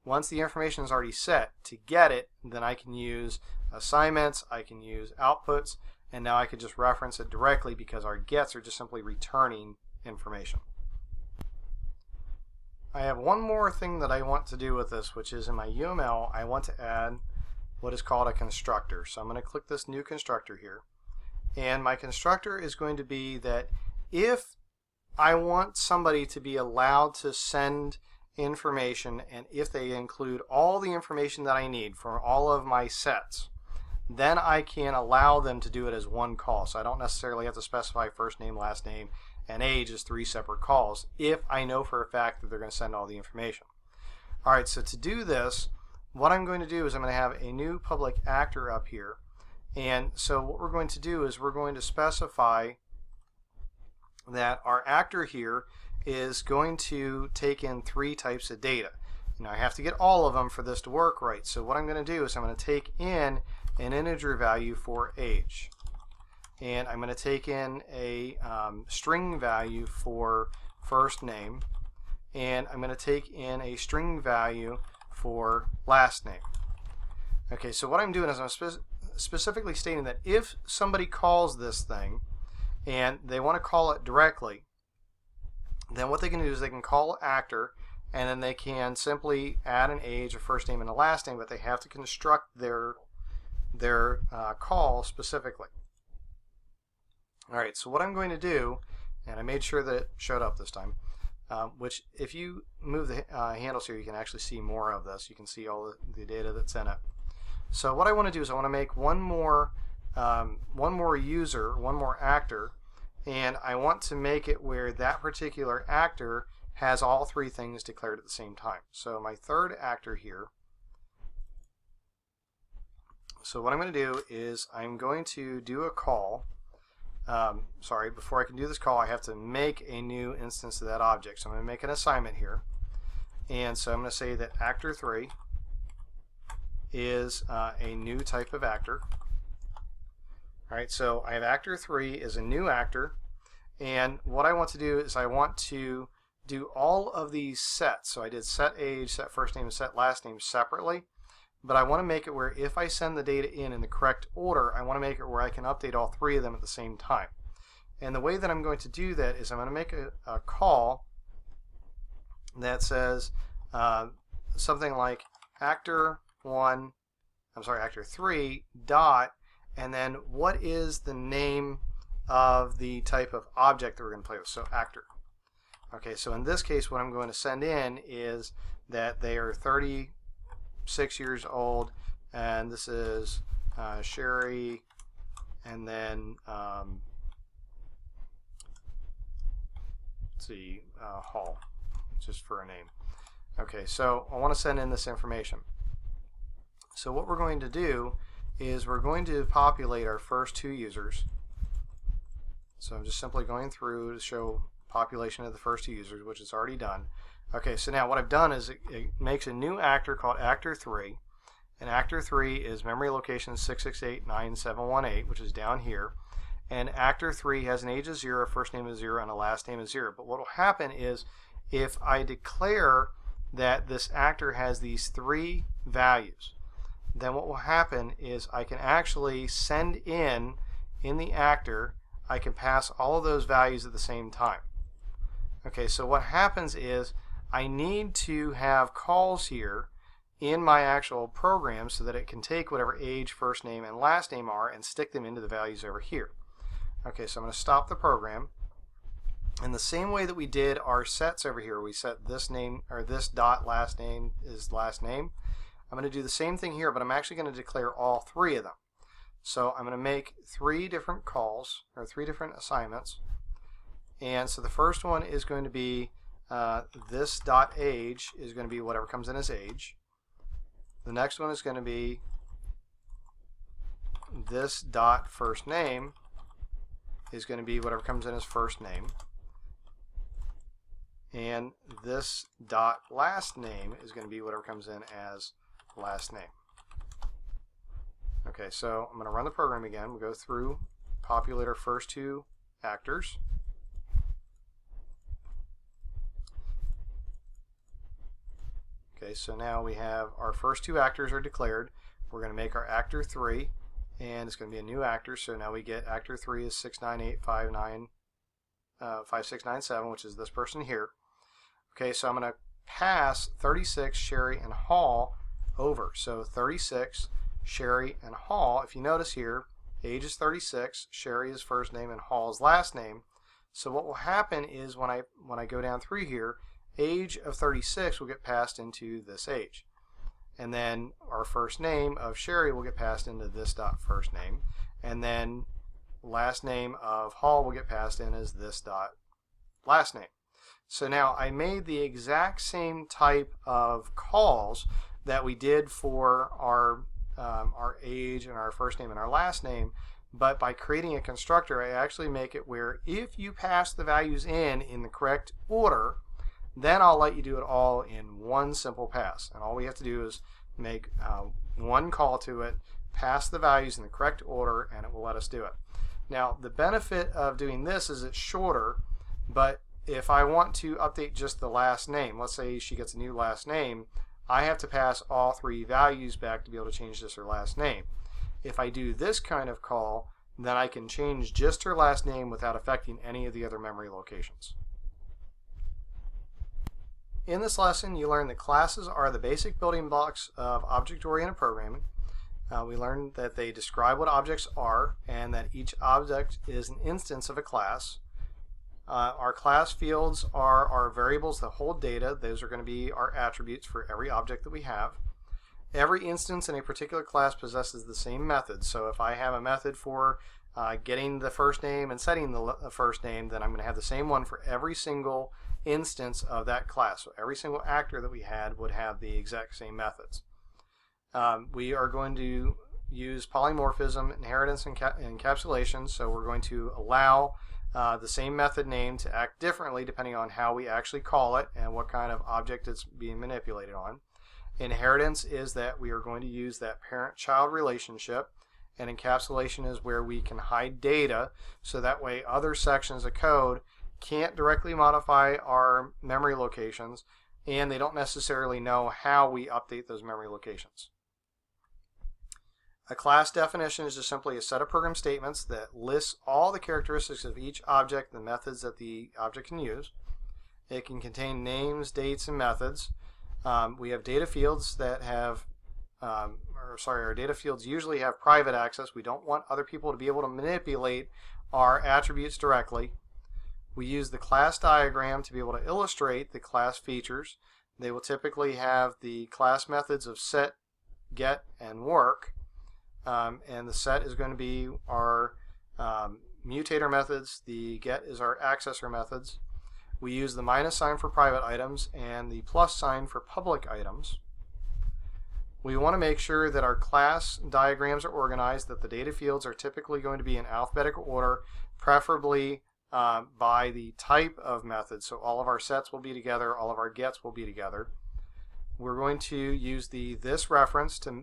Once the information is already set, to get it, then I can use assignments, I can use outputs, and now I can just reference it directly because our gets are just simply returning information. I have one more thing that I want to do with this, which is in my UML, I want to add what is called a constructor. So I'm going to click this new constructor here. And my constructor is going to be that if I want somebody to be allowed to send information, and if they include all the information that I need for all of my sets, then I can allow them to do it as one call. So I don't necessarily have to specify first name, last name, and age as 3 separate calls if I know for a fact that they're going to send all the information. Alright, so to do this, what I'm going to do is I'm going to have a new public actor up here. And so what we're going to do is we're going to specify that our actor here is going to take in 3 types of data. Now I have to get all of them for this to work right. So what I'm going to do is I'm going to take in an integer value for age. And I'm going to take in a string value for first name. and I'm going to take in a string value for last name. Okay, so what I'm doing is I'm specifically stating that if somebody calls this thing and they want to call it directly, then what they can do is they can call actor, and then they can simply add an age, a first name, and a last name, but they have to construct their call specifically. Alright, so what I'm going to do, and I made sure that it showed up this time, which if you move the handles here, you can actually see more of this. You can see all the data that's in it. So what I want to do is I want to make one more user, one more actor, and I want to make it where that particular actor has all three things declared at the same time. So my third actor here, so what I'm going to do is I'm going to do a call. Sorry, before I can do this call, I have to make a new instance of that object. So I'm going to make an assignment here, and so I'm going to say that actor3 is a new type of actor. Alright, so I have actor3 is a new actor, and what I want to do is I want to do all of these sets. So I did set age, set first name, and set last name separately, but I want to make it where if I send the data in the correct order, I want to make it where I can update all three of them at the same time. And the way that I'm going to do that is I'm going to make a call that says something like actor3 dot, and then what is the name of the type of object that we're going to play with, so actor. Okay, so in this case what I'm going to send in is that they are 36 years old, and this is Sherry, and then let's see, Hall, just for a name. Okay, so I want to send in this information. So what we're going to do is we're going to populate our first two users. So I'm just simply going through to show population of the first two users, which is already done. Okay, so now what I've done is it makes a new actor called actor3, and actor3 is memory location 6689718, which is down here, and actor3 has an age of 0, a first name is 0, and a last name is 0. But what will happen is if I declare that this actor has these three values, then what will happen is I can actually send in the actor, I can pass all of those values at the same time. Okay, so what happens is I need to have calls here in my actual program so that it can take whatever age, first name, and last name are and stick them into the values over here. Okay, so I'm going to stop the program. In the same way that we did our sets over here, we set this name, or this dot last name is last name. I'm going to do the same thing here, but I'm actually going to declare all three of them. So I'm going to make three different calls, or three different assignments. And so the first one is going to be this dot age is going to be whatever comes in as age. The next one is going to be this dot first name is going to be whatever comes in as first name. And this dot last name is going to be whatever comes in as last name. Okay, so I'm going to run the program again. We'll go through, populate our first two actors. Okay, so now we have our first two actors are declared. We're going to make our actor 3, and it's going to be a new actor. So now we get actor 3 is 6985697, which is this person here. Okay, so I'm going to pass 36, Sherry, and Hall over. So 36, Sherry, and Hall. If you notice here, age is 36, Sherry is first name, and Hall is last name. So what will happen is when I go down through here, age of 36 will get passed into this age. And then our first name of Sherry will get passed into this dot first name. And then last name of Hall will get passed in as this dot last name. So now I made the exact same type of calls that we did for our age and our first name and our last name, but by creating a constructor, I actually make it where if you pass the values in the correct order, then I'll let you do it all in one simple pass. And all we have to do is make one call to it, pass the values in the correct order, and it will let us do it. Now, the benefit of doing this is it's shorter, but if I want to update just the last name, let's say she gets a new last name, I have to pass all 3 values back to be able to change just her last name. If I do this kind of call, then I can change just her last name without affecting any of the other memory locations. In this lesson, you learned that classes are the basic building blocks of object-oriented programming. We learned that they describe what objects are and that each object is an instance of a class. Our class fields are our variables that hold data. Those are going to be our attributes for every object that we have. Every instance in a particular class possesses the same method. So if I have a method for getting the first name and setting the first name, then I'm going to have the same one for every single instance of that class. So every single actor that we had would have the exact same methods. We are going to use polymorphism, inheritance, and encapsulation. So we're going to allow the same method name to act differently depending on how we actually call it and what kind of object it's being manipulated on. Inheritance is that we are going to use that parent-child relationship, and encapsulation is where we can hide data so that way other sections of code can't directly modify our memory locations and they don't necessarily know how we update those memory locations. A class definition is just simply a set of program statements that lists all the characteristics of each object and the methods that the object can use. It can contain names, dates, and methods. We have data fields that have, our data fields usually have private access. We don't want other people to be able to manipulate our attributes directly. We use the class diagram to be able to illustrate the class features. They will typically have the class methods of set, get, and work. And the set is going to be our mutator methods. The get is our accessor methods. We use the minus sign for private items and the plus sign for public items. We want to make sure that our class diagrams are organized, that the data fields are typically going to be in alphabetical order, preferably by the type of method. So all of our sets will be together, all of our gets will be together. We're going to use the this reference to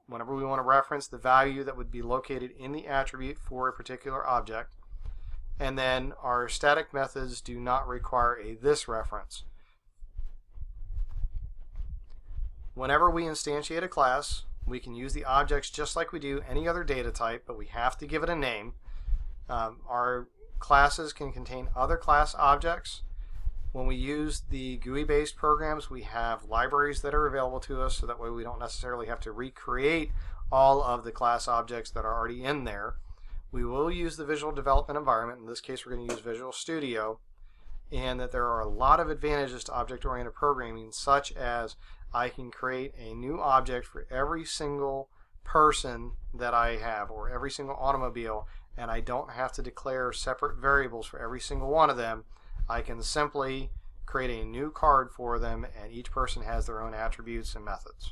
whenever we want to reference the value that would be located in the attribute for a particular object. And then our static methods do not require a this reference. Whenever we instantiate a class, we can use the objects just like we do any other data type, but we have to give it a name. Our classes can contain other class objects. When we use the GUI-based programs, we have libraries that are available to us, so that way we don't necessarily have to recreate all of the class objects that are already in there. We will use the visual development environment. In this case, we're going to use Visual Studio, and that there are a lot of advantages to object-oriented programming, such as I can create a new object for every single person that I have, or every single automobile, and I don't have to declare separate variables for every single one of them. I can simply create a new card for them, and each person has their own attributes and methods.